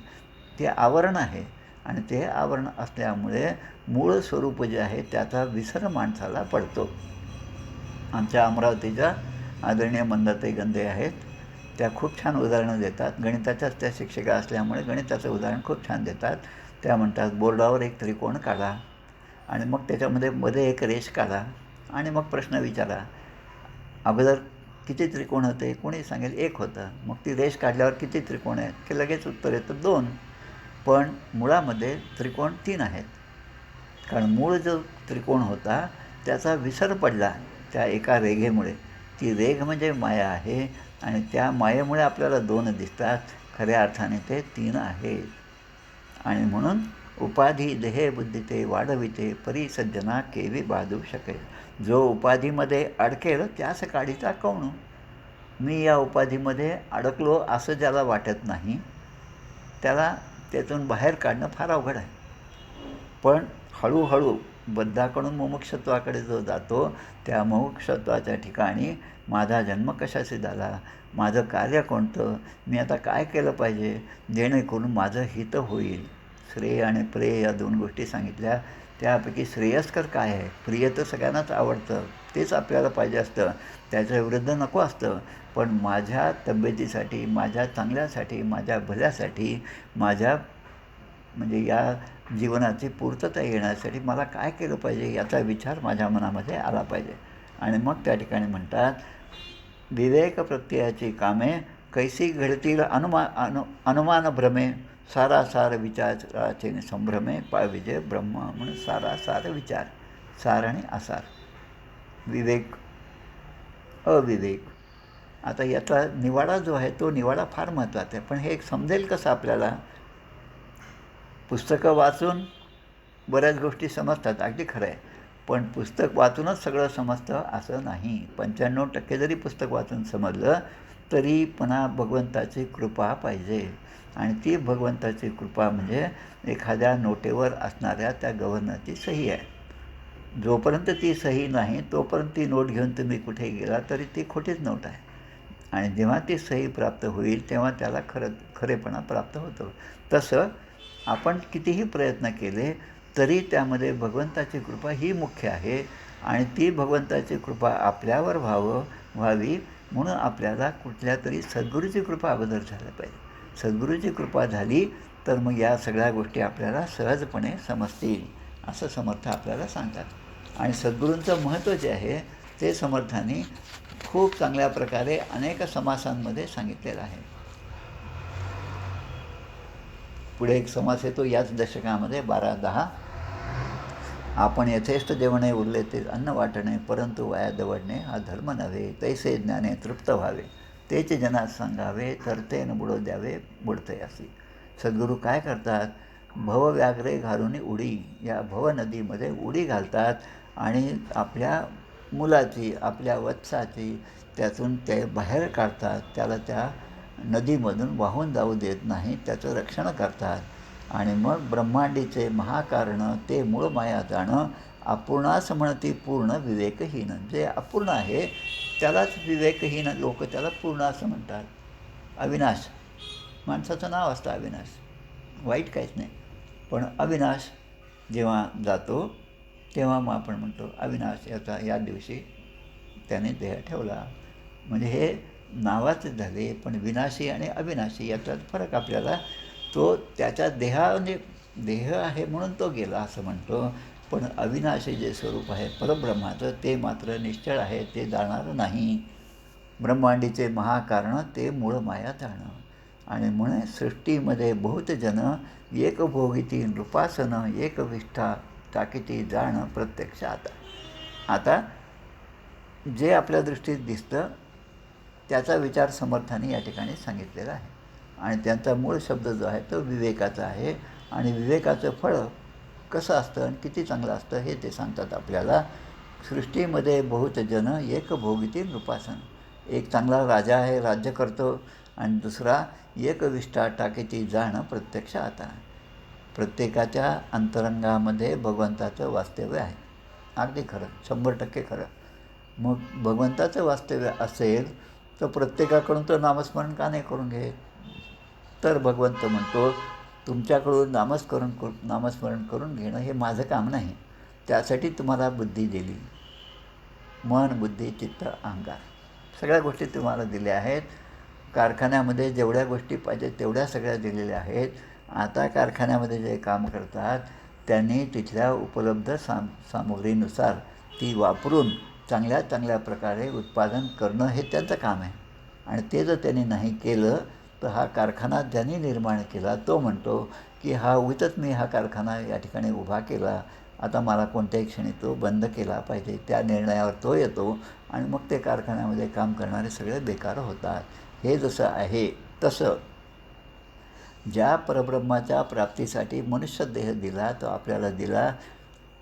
Speaker 1: ते आवरण आहे. आणि ते आवरण असल्यामुळे मूळ स्वरूप जे आहे त्याचा विसर माणसाला पडतो. आमच्या अमरावतीच्या आदरणीय मंदाताई गंधे आहेत, त्या खूप छान उदाहरणं देतात. गणिताच्याच त्या शिक्षिका असल्यामुळे गणिताचं उदाहरण खूप छान देतात. त्या म्हणतात बोर्डावर एक त्रिकोण काढा आणि मग त्याच्यामध्ये मध्ये एक रेष काढा आणि मग प्रश्न विचारा, अगोदर किती त्रिकोण होते? कोणी सांगेल एक होतं. मग ती रेष काढल्यावर किती त्रिकोण आहेत? की लगेच उत्तर येतं 2. पण मुळामध्ये त्रिकोण 3 आहेत. कारण मूळ जो त्रिकोण होता त्याचा विसर पडला त्या एका रेघेमुळे. ती रेघ म्हणजे माया आहे आणि त्या मायेमुळे आपल्याला 2 दिसतात. खऱ्या अर्थाने ते 3 आहेत. आणि म्हणून उपाधी देहे बुद्धीते वाढविते, परी सज्जना केवी बाधू शकेल. जो उपाधीमध्ये अडकेल त्यास काढिता कवणू. मी या उपाधीमध्ये अडकलो असं ज्याला वाटत नाही, त्याला त्यातून बाहेर काढणं फार अवघड आहे. पण हळूहळू बद्धाकडून मुमुक्षत्वाकडे जो जातो, त्या मुमुक्षत्वाच्या ठिकाणी माझा जन्म कशाशी झाला, माझं कार्य कोणतं, मी आता काय केलं पाहिजे जेणेकरून माझं हित होईल. श्रेय आणि प्रेय या 2 गोष्टी सांगितल्या. त्यापैकी श्रेयस्कर काय आहे? प्रिय तर सगळ्यांनाच आवडतं, तेच आपल्याला पाहिजे असतं, त्याच्या विरुद्ध नको असतं. पण माझ्या तब्येतीसाठी, माझ्या चांगल्यासाठी, माझ्या भल्यासाठी, माझ्या म्हणजे या जीवनाची पूर्तता येण्यासाठी मला काय केलं पाहिजे याचा विचार माझ्या मनामध्ये आला पाहिजे. आणि मग त्या ठिकाणी म्हणतात, विवेक प्रत्ययाची कामे कैसी घडतील अनुमान भ्रमे, सारासार विचाराचे संभ्रमे पाविजे ब्रह्म. म्हणून सारासार विचार, सार आणि आसार, विवेक अविवेक. आता याचा निवाडा जो आहे तो निवाडा फार महत्त्वाचा आहे. पण हे समजेल कसं आपल्याला? पुस्तकं वाचून बऱ्याच गोष्टी समजतात, अगदी खरं आहे. पण पुस्तक वाचूनच सगळं समजतं असं नाही. 95% जरी पुस्तक वाचून समजलं तरी पुन्हा भगवंताची कृपा पाहिजे. आणि ती भगवंताची कृपा म्हणजे एखाद्या नोटेवर असणाऱ्या त्या गव्हर्नरची सही आहे. जोपर्यंत ती सही नाही तोपर्यंत ती नोट घेऊन तुम्ही कुठे गेला तरी ती खोटीच नोट आहे. आणि जेव्हा ती सही प्राप्त होईल तेव्हा त्याला खरेपणा प्राप्त होतो. तसं आपण कितीही प्रयत्न केले तरी त्यामध्ये भगवंताची कृपा ही मुख्य आहे. आणि ती भगवंताची कृपा आपल्यावर व्हावी म्हणून आपल्याला कुठल्या तरी सद्गुरूची कृपा अगोदर झाल्या पाहिजे. सद्गुरूची कृपा झाली तर मग या सगळ्या गोष्टी आपल्याला सहजपणे समजतील असं समर्थ आपल्याला सांगतात. आणि सद्गुरूंचं महत्त्व जे आहे ते समर्थांनी खूप चांगल्या प्रकारे अनेक समासांमध्ये सांगितलेलं आहे. पुढे एक समास येतो याच दशकामध्ये 12-10. आपण यथेष्ट जेवणे उरले ते अन्न वाटणे, परंतु वाया दवडणे हा धर्म नव्हे. तैसे ज्ञाने तृप्त व्हावे, तेच जनास सांगावे, तर ते न बुडो द्यावे बुडते असे. सद्गुरू काय करतात? भवव्याघ्रे घालून उडी, या भवनदीमध्ये उडी घालतात आणि आपल्या मुलाची, आपल्या वत्साची त्यातून ते बाहेर काढतात. त्याला त्या नदीमधून वाहून जाऊ देत नाही, त्याचं रक्षण करतात. आणि मग ब्रह्मांडीचे महाकारण ते मूळ माया जाणं, अपूर्णास म्हणती पूर्ण विवेकहीन. जे अपूर्ण आहे त्यालाच विवेकहीन लोक त्याला पूर्ण असं म्हणतात. अविनाश, माणसाचं नाव असतं अविनाश, वाईट काहीच नाही. पण अविनाश जेव्हा जातो तेव्हा मग आपण म्हणतो अविनाश याचा या दिवशी त्याने देह ठेवला. म्हणजे हे नावाचे झाले, पण विनाशी आणि अविनाशी याचा फरक आपल्याला तो त्याच्या देहाने देह आहे म्हणून तो गेला असं म्हणतो. पण अविनाशी जे स्वरूप आहे परब्रह्माचं ते मात्र निश्चळ आहे, ते जाणार नाही. ब्रह्मांडीचे महाकारण ते मूळ माया जाणं. आणि म्हणून सृष्टीमध्ये बहुत जन एकभोगिती नृपासन, एकविष्ठा टाकीती जाणं प्रत्यक्ष. आता जे आपल्या दृष्टीत दिसतं त्याचा विचार समर्थांनी या ठिकाणी सांगितलेला आहे. आणि त्यांचा मूळ शब्द जो आहे तो विवेकाचा आहे. आणि विवेकाचं फळ कसं असतं आणि किती चांगलं असतं हे ते सांगतात आपल्याला. सृष्टीमध्ये बहुत जन एकभोगिती नृपासन, एक चांगला राजा आहे, राज्य करतो. आणि दुसरा एकविष्ठा टाकीती जाणं प्रत्यक्ष. आता प्रत्येकाच्या अंतरंगामध्ये भगवंताचं वास्तव्य आहे, अगदी खरं, 100% खरं. मग भगवंताचं वास्तव्य असेल तर प्रत्येकाकडून तो नामस्मरण का नाही करून घेत? तर भगवंत म्हणतो तुमच्याकडून नामस्मरण करून घेणं हे माझं काम नाही. त्यासाठी तुम्हाला बुद्धी दिली, मन, बुद्धी, चित्त, अहंकार, सगळ्या गोष्टी तुम्हाला दिल्या आहेत. कारखान्यामध्ये जेवढ्या गोष्टी पाहिजे तेवढ्या सगळ्या दिलेल्या आहेत. आता कारखान्यामध्ये जे काम करतात त्यांनी तिथल्या उपलब्ध सामुग्रीनुसार ती वापरून चांगल्या प्रकारे उत्पादन करणं हे त्यांचं काम आहे. आणि ते जर त्यांनी नाही केलं तर हा कारखाना ज्यांनी निर्माण केला तो म्हणतो की उगीचच मी हा कारखाना या ठिकाणी उभा केला, आता मला कोणत्याही क्षणी तो बंद केला पाहिजे. त्या निर्णयावर तो येतो आणि मग ते कारखान्यामध्ये काम करणारे सगळे बेकार होतात. हे जसं आहे तसं ज्या परब्रह्माच्या प्राप्तीसाठी मनुष्य देह दिला तो आपल्याला दिला,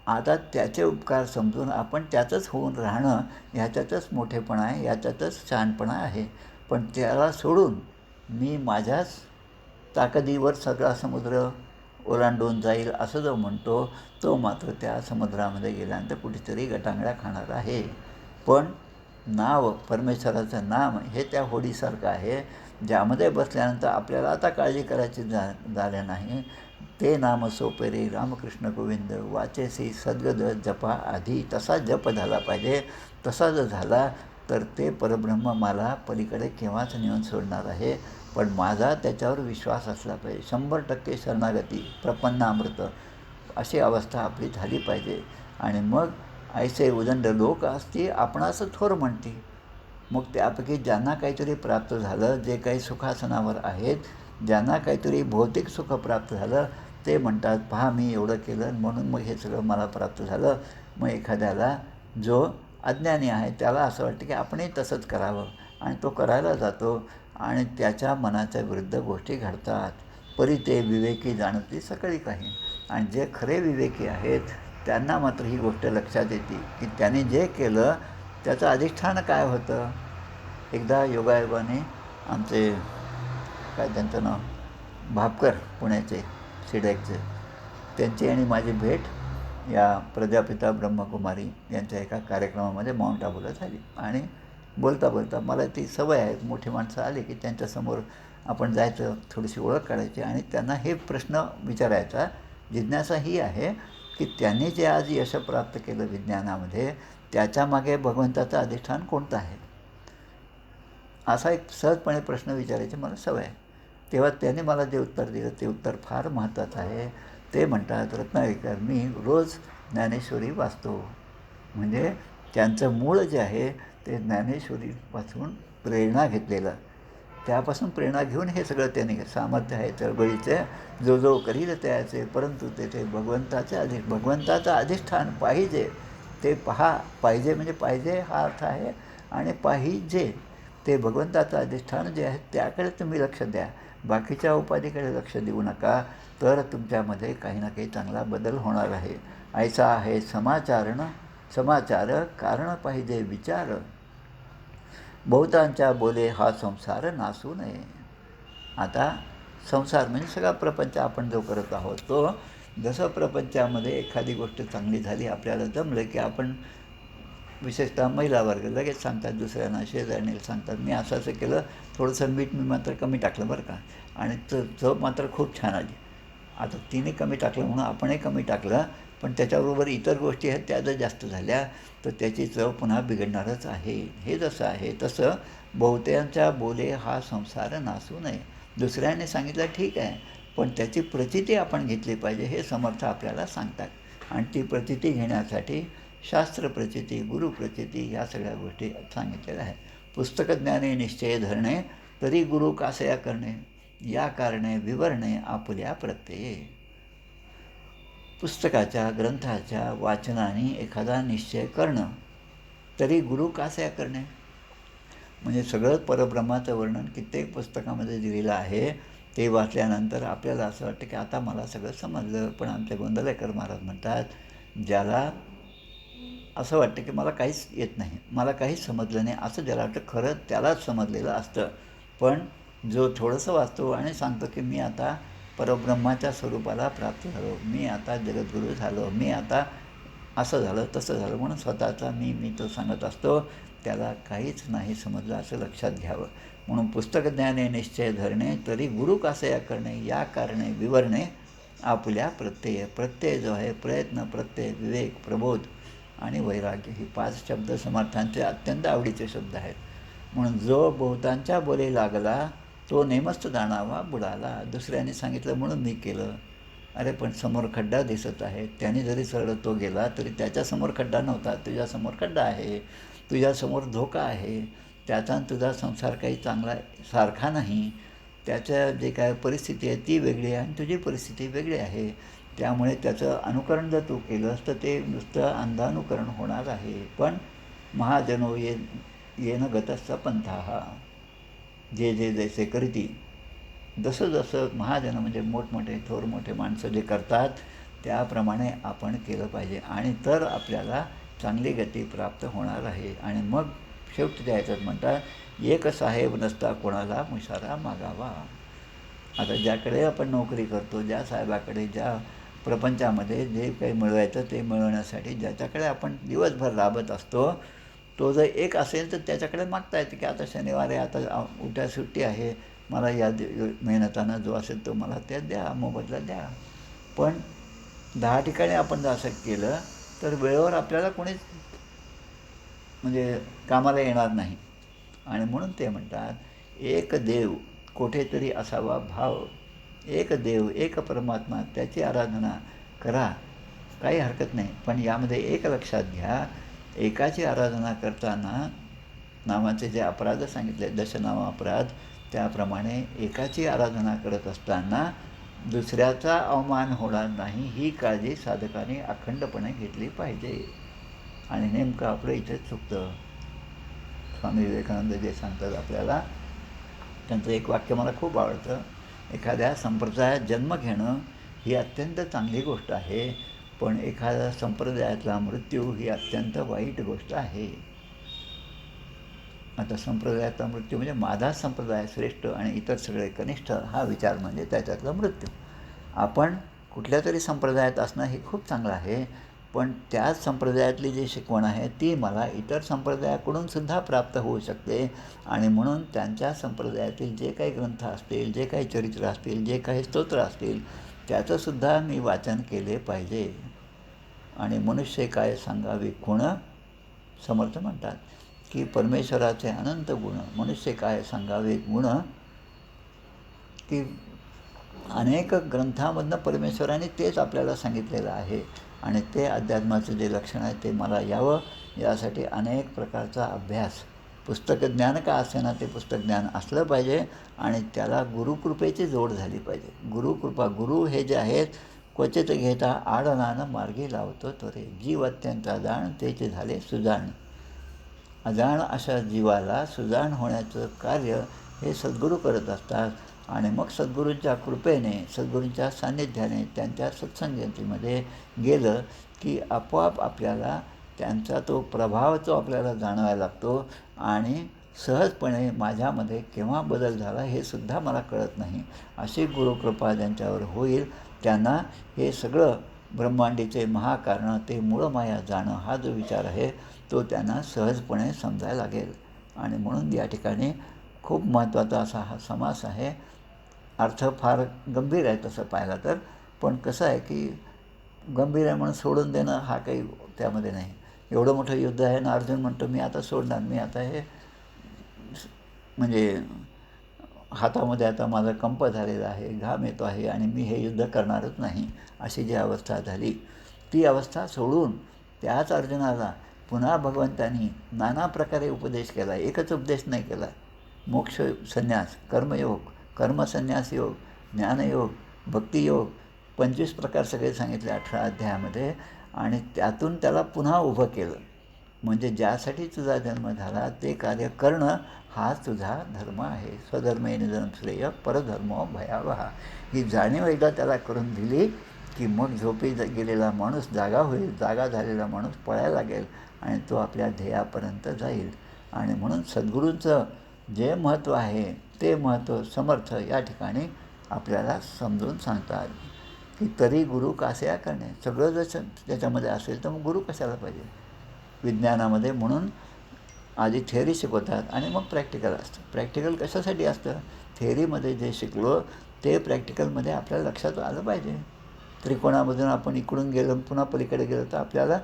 Speaker 1: आता त्याचे उपकार समजून आपण त्याचंच होऊन राहणं ह्याच्यातच मोठेपणा आहे, याच्यातच शहाणपणा आहे. पण त्याला सोडून मी माझ्याच ताकदीवर सगळा समुद्र ओलांडून जाईल असं जो म्हणतो तो मात्र त्या समुद्रामध्ये गेल्यानंतर कुठेतरी गटांगळ्या खाणार आहे. पण नाव, परमेश्वराचं नाम हे त्या होडीसारखं आहे, ज्यामध्ये बसल्यानंतर आपल्याला आता काळजी करायची झाल्या नाही. ते नाम सोपेरे रामकृष्ण गोविंद वाचेसी सद्गद जपा आधी. तसा जप झाला पाहिजे. तसा जर झाला तर ते परब्रह्म मला पलीकडे केव्हाच नेऊन सोडणार आहे. पण माझा त्याच्यावर विश्वास असला पाहिजे. 100% शरणागती प्रपन्नामृत अशी अवस्था आपली झाली पाहिजे. आणि मग ऐसे उदंड लोक असती आपणास थोर म्हणती. मग त्यापैकी ज्यांना काहीतरी प्राप्त झालं, जे काही सुखासनावर आहेत, ज्यांना काहीतरी भौतिक सुख प्राप्त झालं, ते म्हणतात पहा मी एवढं केलं म्हणून मग हे सगळं मला प्राप्त झालं. मग एखाद्याला जो अज्ञानी आहे त्याला असं वाटतं की आपणही तसंच करावं आणि तो करायला जातो आणि त्याच्या मनाच्या विरुद्ध गोष्टी घडतात. परी ते विवेकी जाणती सकळी काही. आणि जे खरे विवेकी आहेत त्यांना मात्र ही गोष्ट लक्षात येते की त्याने जे केलं त्याचं अधिष्ठान काय होतं. एकदा योगायोगाने आमचे काय त्यांचं नाव भापकर पुण्याचे सिडेकचे, त्यांची आणि माझी भेट या प्रजापिता ब्रह्मकुमारी यांच्या एका कार्यक्रमामध्ये माउंट आबूला झाली. आणि बोलता बोलता मला ती सवय आहे, मोठी माणसं आली की त्यांच्यासमोर आपण जायचं, थोडीशी ओळख काढायची आणि त्यांना हे प्रश्न विचारायचा. जिज्ञासा ही आहे की त्यांनी जे आज यश प्राप्त केलं विज्ञानामध्ये, त्याच्यामागे भगवंताचं अधिष्ठान कोणतं आहे, असा एक सहजपणे प्रश्न विचारायची मला सवय आहे. तेव्हा त्याने मला जे उत्तर दिलं ते उत्तर फार महत्त्वाचं आहे. ते म्हणतात रत्नागिरीकर मी रोज ज्ञानेश्वरी वाचतो. म्हणजे त्यांचं मूळ जे आहे ते ज्ञानेश्वरीपासून प्रेरणा घेतलेलं, त्यापासून प्रेरणा घेऊन हे सगळं त्यांनी सामर्थ्य आहे चळवळीचे जो जो करील त्याचे, परंतु तेथे भगवंताचं अधिष्ठान पाहिजे ते पहा. पाहिजे म्हणजे पाहिजे हा अर्थ आहे. आणि पाहिजे ते भगवंताचं अधिष्ठान जे आहे त्याकडे तुम्ही लक्ष द्या. बाकीच्या उपाधीकडे लक्ष देऊ नका. तर तुमच्यामध्ये काही ना काही चांगला बदल होणार आहे. ऐसा आहे समाचार कारण पाहिजे विचार. बहुतांच्या बोले हा संसार नासू नये. आता संसार म्हणजे सगळा प्रपंच आपण जो करत आहोत तो, जसं प्रपंचामध्ये एखादी गोष्ट चांगली झाली आपल्याला जमलं की आपण विशेषतः महिला वर्ग लगेच सांगतात दुसऱ्यांना, शेजारणीला सांगतात मी असं असं केलं, थोडंसं मीठ मी मात्र कमी टाकलं बरं का, आणि चव मात्र खूप छान आली. आता तिने कमी टाकलं म्हणून आपणही कमी टाकलं, पण त्याच्याबरोबर इतर गोष्टी आहेत त्या जर जास्त झाल्या तर त्याची चव पुन्हा बिघडणारच आहे. हे जसं आहे तसं बहुतेकांच्या बोले हा संसार नासू नये. दुसऱ्याने सांगितलं ठीक आहे, पण त्याची प्रचिती आपण घेतली पाहिजे हे समर्थ आपल्याला सांगतात. आणि ती प्रचिती घेण्यासाठी शास्त्र प्रचिती, गुरु प्रचिती ह्या सगळ्या गोष्टी सांगितलेल्या आहेत. पुस्तकज्ञाने निश्चय धरणे तरी गुरु कासया करणे, या कारणे विवरणे आपुल्या प्रत्यये. पुस्तकाच्या ग्रंथाच्या वाचनाने एखादा निश्चय करणं तरी गुरु कासया करणे. म्हणजे सगळं परब्रह्माचं वर्णन कित्येक पुस्तकामध्ये दिलेलं आहे. ते वाचल्यानंतर आपल्याला असं वाटतं की आता मला सगळं समजलं. पण आमचे गोंदलेकर महाराज म्हणतात ज्याला असं वाटतं की मला काहीच येत नाही, मला काहीच समजलं नाही, असं ज्याला वाटतं खरं त्यालाच समजलेलं असतं. पण जो थोडंसं वाचतो आणि सांगतो की मी आता परब्रह्माच्या स्वरूपाला प्राप्त झालो, मी आता जगद्गुरू झालो, मी आता असं झालं तसं झालं म्हणून स्वतःचा मी तो सांगत असतो, त्याला काहीच नाही समजलं असं लक्षात घ्यावं. म्हणून पुस्तकज्ञाने निश्चय धरणे तरी गुरु कासया करणे, या कारणे विवरणे आपुल्या प्रत्यय जो आहे प्रयत्न, प्रत्यय, विवेक, प्रबोध आणि वैराग्य, ही 5 शब्द समर्थांचे अत्यंत आवडीचे शब्द आहेत. म्हणून जो बहुतांच्या बोले लागला तो नेमस्त जाणावा बुडाला. दुसऱ्याने सांगितलं म्हणून मी केलं. अरे पण समोर खड्डा दिसत आहे, त्याने जरी सरळ तो गेला तरी त्याच्यासमोर खड्डा नव्हता, तुझ्यासमोर खड्डा आहे, तुझ्यासमोर धोका आहे. त्याचा तुझा संसार काही चांगला सारखा नाही. त्याच्या जे काय परिस्थिती आहे ती वेगळी आहे आणि तुझी परिस्थिती वेगळी आहे. त्यामुळे त्याचं अनुकरण जर तू केलंस तर ते नुसतं अंधानुकरण होणार आहे. पण महाजनो येन गतस्थ पंथा, जे जे जैसे करती, जसं जसं महाजन म्हणजे मोठमोठे थोर मोठे माणसं जे करतात त्याप्रमाणे आपण केलं पाहिजे आणि तर आपल्याला चांगली गती प्राप्त होणार आहे. आणि मग शेवटी द्यायचं म्हणतात एक साहेब नसता कोणाला मुशारा मागावा. आता ज्याकडे आपण नोकरी करतो, ज्या साहेबाकडे, ज्या प्रपंचामध्ये जे काही मिळवायचं ते मिळवण्यासाठी ज्याच्याकडे आपण दिवसभर राबत असतो, तो जर एक असेल तर त्याच्याकडे मागता येते की आता शनिवार आहे, आता उद्या सुट्टी आहे, मला या मेहनतानं जो असेल तो मला त्या द्या, मोबदला द्या. पण 10 ठिकाणी आपण जर असं केलं तर वेळेवर आपल्याला कोणीच म्हणजे कामाला येणार नाही. आणि म्हणून ते म्हणतात एक देव कोठेतरी असावा भाव, एक देव एक परमात्मा त्याची आराधना करा, काही हरकत नाही. पण यामध्ये एक लक्षात घ्या, एकाची आराधना करताना नामाचे जे अपराध सांगितले दशनाम अपराध, त्याप्रमाणे एकाची आराधना करत असताना दुसऱ्याचा अवमान होणार नाही ही काळजी साधकाने अखंडपणे घेतली पाहिजे. आणि नेमकं आपलं इथेच चुकतं. स्वामी विवेकानंद जे सांगतात आपल्याला, त्यांचं एक वाक्य मला खूप आवडतं. एखाद्या संप्रदायात जन्म घेणं ही अत्यंत चांगली गोष्ट आहे, पण एखाद्या संप्रदायातला मृत्यू ही अत्यंत वाईट गोष्ट आहे. आता संप्रदायातला मृत्यू म्हणजे माझा संप्रदाय श्रेष्ठ आणि इतर सगळे कनिष्ठ हा विचार म्हणजे त्याच्यातला मृत्यू. आपण कुठल्या तरी संप्रदायात असणं हे खूप चांगलं आहे, पण त्याच संप्रदायातली जी शिकवण आहे ती मला इतर संप्रदायाकडून सुद्धा प्राप्त होऊ शकते. आणि म्हणून त्यांच्या संप्रदायातील जे काही ग्रंथ असतील, जे काही चरित्र असतील, जे काही स्तोत्र असतील, त्याचंसुद्धा मी वाचन केले पाहिजे. आणि मनुष्य काय सांगावे गुण, समर्थ म्हणतात की परमेश्वराचे अनंत गुण, मनुष्य काय सांगावे गुण, की अनेक ग्रंथामधनं परमेश्वराने तेच आपल्याला सांगितलेलं आहे. आणि ते अध्यात्माचं जे लक्षण आहे ते मला यावं यासाठी अनेक प्रकारचा अभ्यास, पुस्तकज्ञान का असेना ते पुस्तकज्ञान असलं पाहिजे. आणि त्याला गुरुकृपेची जोड झाली पाहिजे. गुरुकृपा, गुरु हे जे आहेत, क्वचित घेता आडनानं मार्गी लावतो त्वरे, जीव अत्यंत अजाण तेचे झाले सुजाण. अजाण अशा जीवाला सुजाण होण्याचं कार्य हे सद्गुरू करत असतात. आणि मग सद्गुरूंच्या कृपेने, सद्गुरूंच्या सान्निध्याने, त्यांच्या सत्संगतीमध्ये गेलं की आपोआप आपल्याला त्यांचा तो प्रभाव जो आपल्याला जाणवायला लागतो. आणि सहजपणे माझ्यामध्ये केव्हा बदल झाला हे सुद्धा मला कळत नाही. अशी गुरुकृपा ज्यांच्यावर होईल त्यांना हे सगळं ब्रह्मांडीचे महाकारण ते मूळमाया जाणं हा जो विचार आहे तो त्यांना सहजपणे समजायला लागेल. आणि म्हणून या ठिकाणी खूप महत्त्वाचा असा हा समास आहे. अर्थ फार गंभीर आहे तसं पाहिलं तर, पण कसं आहे की गंभीर आहे म्हणून सोडून देणं हा काही त्यामध्ये नाही. एवढं मोठं युद्ध आहे ना, अर्जुन म्हणतो मी आता सोडणार, मी आता हे म्हणजे हातामध्ये आता माझा कंप झालेला आहे, घाम येतो आहे आणि मी हे युद्ध करणारच नाही, अशी जी अवस्था झाली ती अवस्था सोडून त्याच अर्जुनाला पुन्हा भगवंतांनी नाना प्रकारे उपदेश केला. एकच उपदेश नाही केला. मोक्ष संन्यास, कर्मयोग, कर्मसन्यास योग, ज्ञानयोग, भक्तियोग, 25 प्रकार सगळे सांगितले 18 अध्यायामध्ये. आणि त्यातून त्याला पुन्हा उभं केलं. म्हणजे ज्यासाठी तुझा जन्म झाला ते कार्य करणं हा तुझा धर्म आहे. स्वधर्मे निधन श्रेय परधर्मो भयावहा, ही जाणीव एकदा त्याला करून दिली की मग झोपी गेलेला माणूस जागा होईल, जागा झालेला माणूस पळायला लागेल आणि तो आपल्या ध्येयापर्यंत जाईल. आणि म्हणून सद्गुरूंचं जे महत्त्व आहे ते महत्त्व समर्थ या ठिकाणी आपल्याला समजून सांगतात की तरी गुरु कासया करणे. सगळं जर त्याच्यामध्ये असेल तर मग गुरु कशाला पाहिजे विज्ञानामध्ये. म्हणून आधी थेअरी शिकवतात आणि मग प्रॅक्टिकल असतं. प्रॅक्टिकल कशासाठी असतं, थेअरीमध्ये जे शिकलो ते प्रॅक्टिकलमध्ये आपल्याला लक्षात आलं पाहिजे. त्रिकोणामधून आपण इकडून गेलो पुन्हा पलीकडे गेलो तर आपल्याला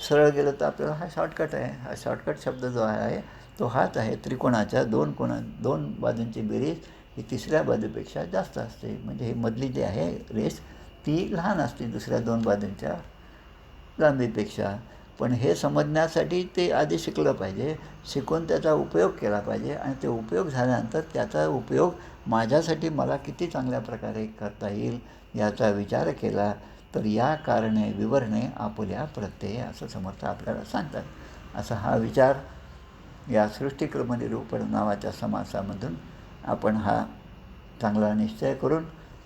Speaker 1: सरळ गेलं तर आपल्याला हा शॉर्टकट आहे. हा शॉर्टकट शब्द जो आहे तो हाच आहे. त्रिकोणाच्या दोन बाजूंची बेरीज ही तिसऱ्या बाजूपेक्षा जास्त असते. म्हणजे ही मधली जी आहे रेस ती लहान असते दुसऱ्या 2 बाजूंच्या लांबीपेक्षा. पण हे समजण्यासाठी ते आधी शिकलं पाहिजे, शिकून त्याचा उपयोग केला पाहिजे. आणि ते उपयोग झाल्यानंतर त्याचा उपयोग माझ्यासाठी मला किती चांगल्या प्रकारे करता येईल याचा विचार केला तर या कारणे विवरणे आपुल्या प्रत्यय असं समर्थ आपल्याला सांगतात. असा हा विचार या सृष्टिक्रमनिरूपण नावाच्या समासामधून आपण हा चांगला निश्चय करून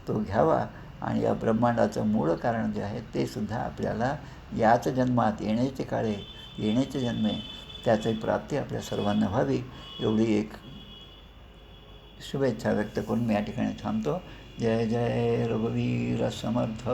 Speaker 1: तो घ्यावा. आणि या ब्रह्मांडाचं मूळ कारण जे आहे ते सुद्धा आपल्याला याच जन्मात येण्याचे जन्मे त्याची प्राप्ती आपल्या सर्वांना व्हावी एवढी एक शुभेच्छा व्यक्त करून मी या ठिकाणी थांबतो. जय जय रघुवीर समर्थ.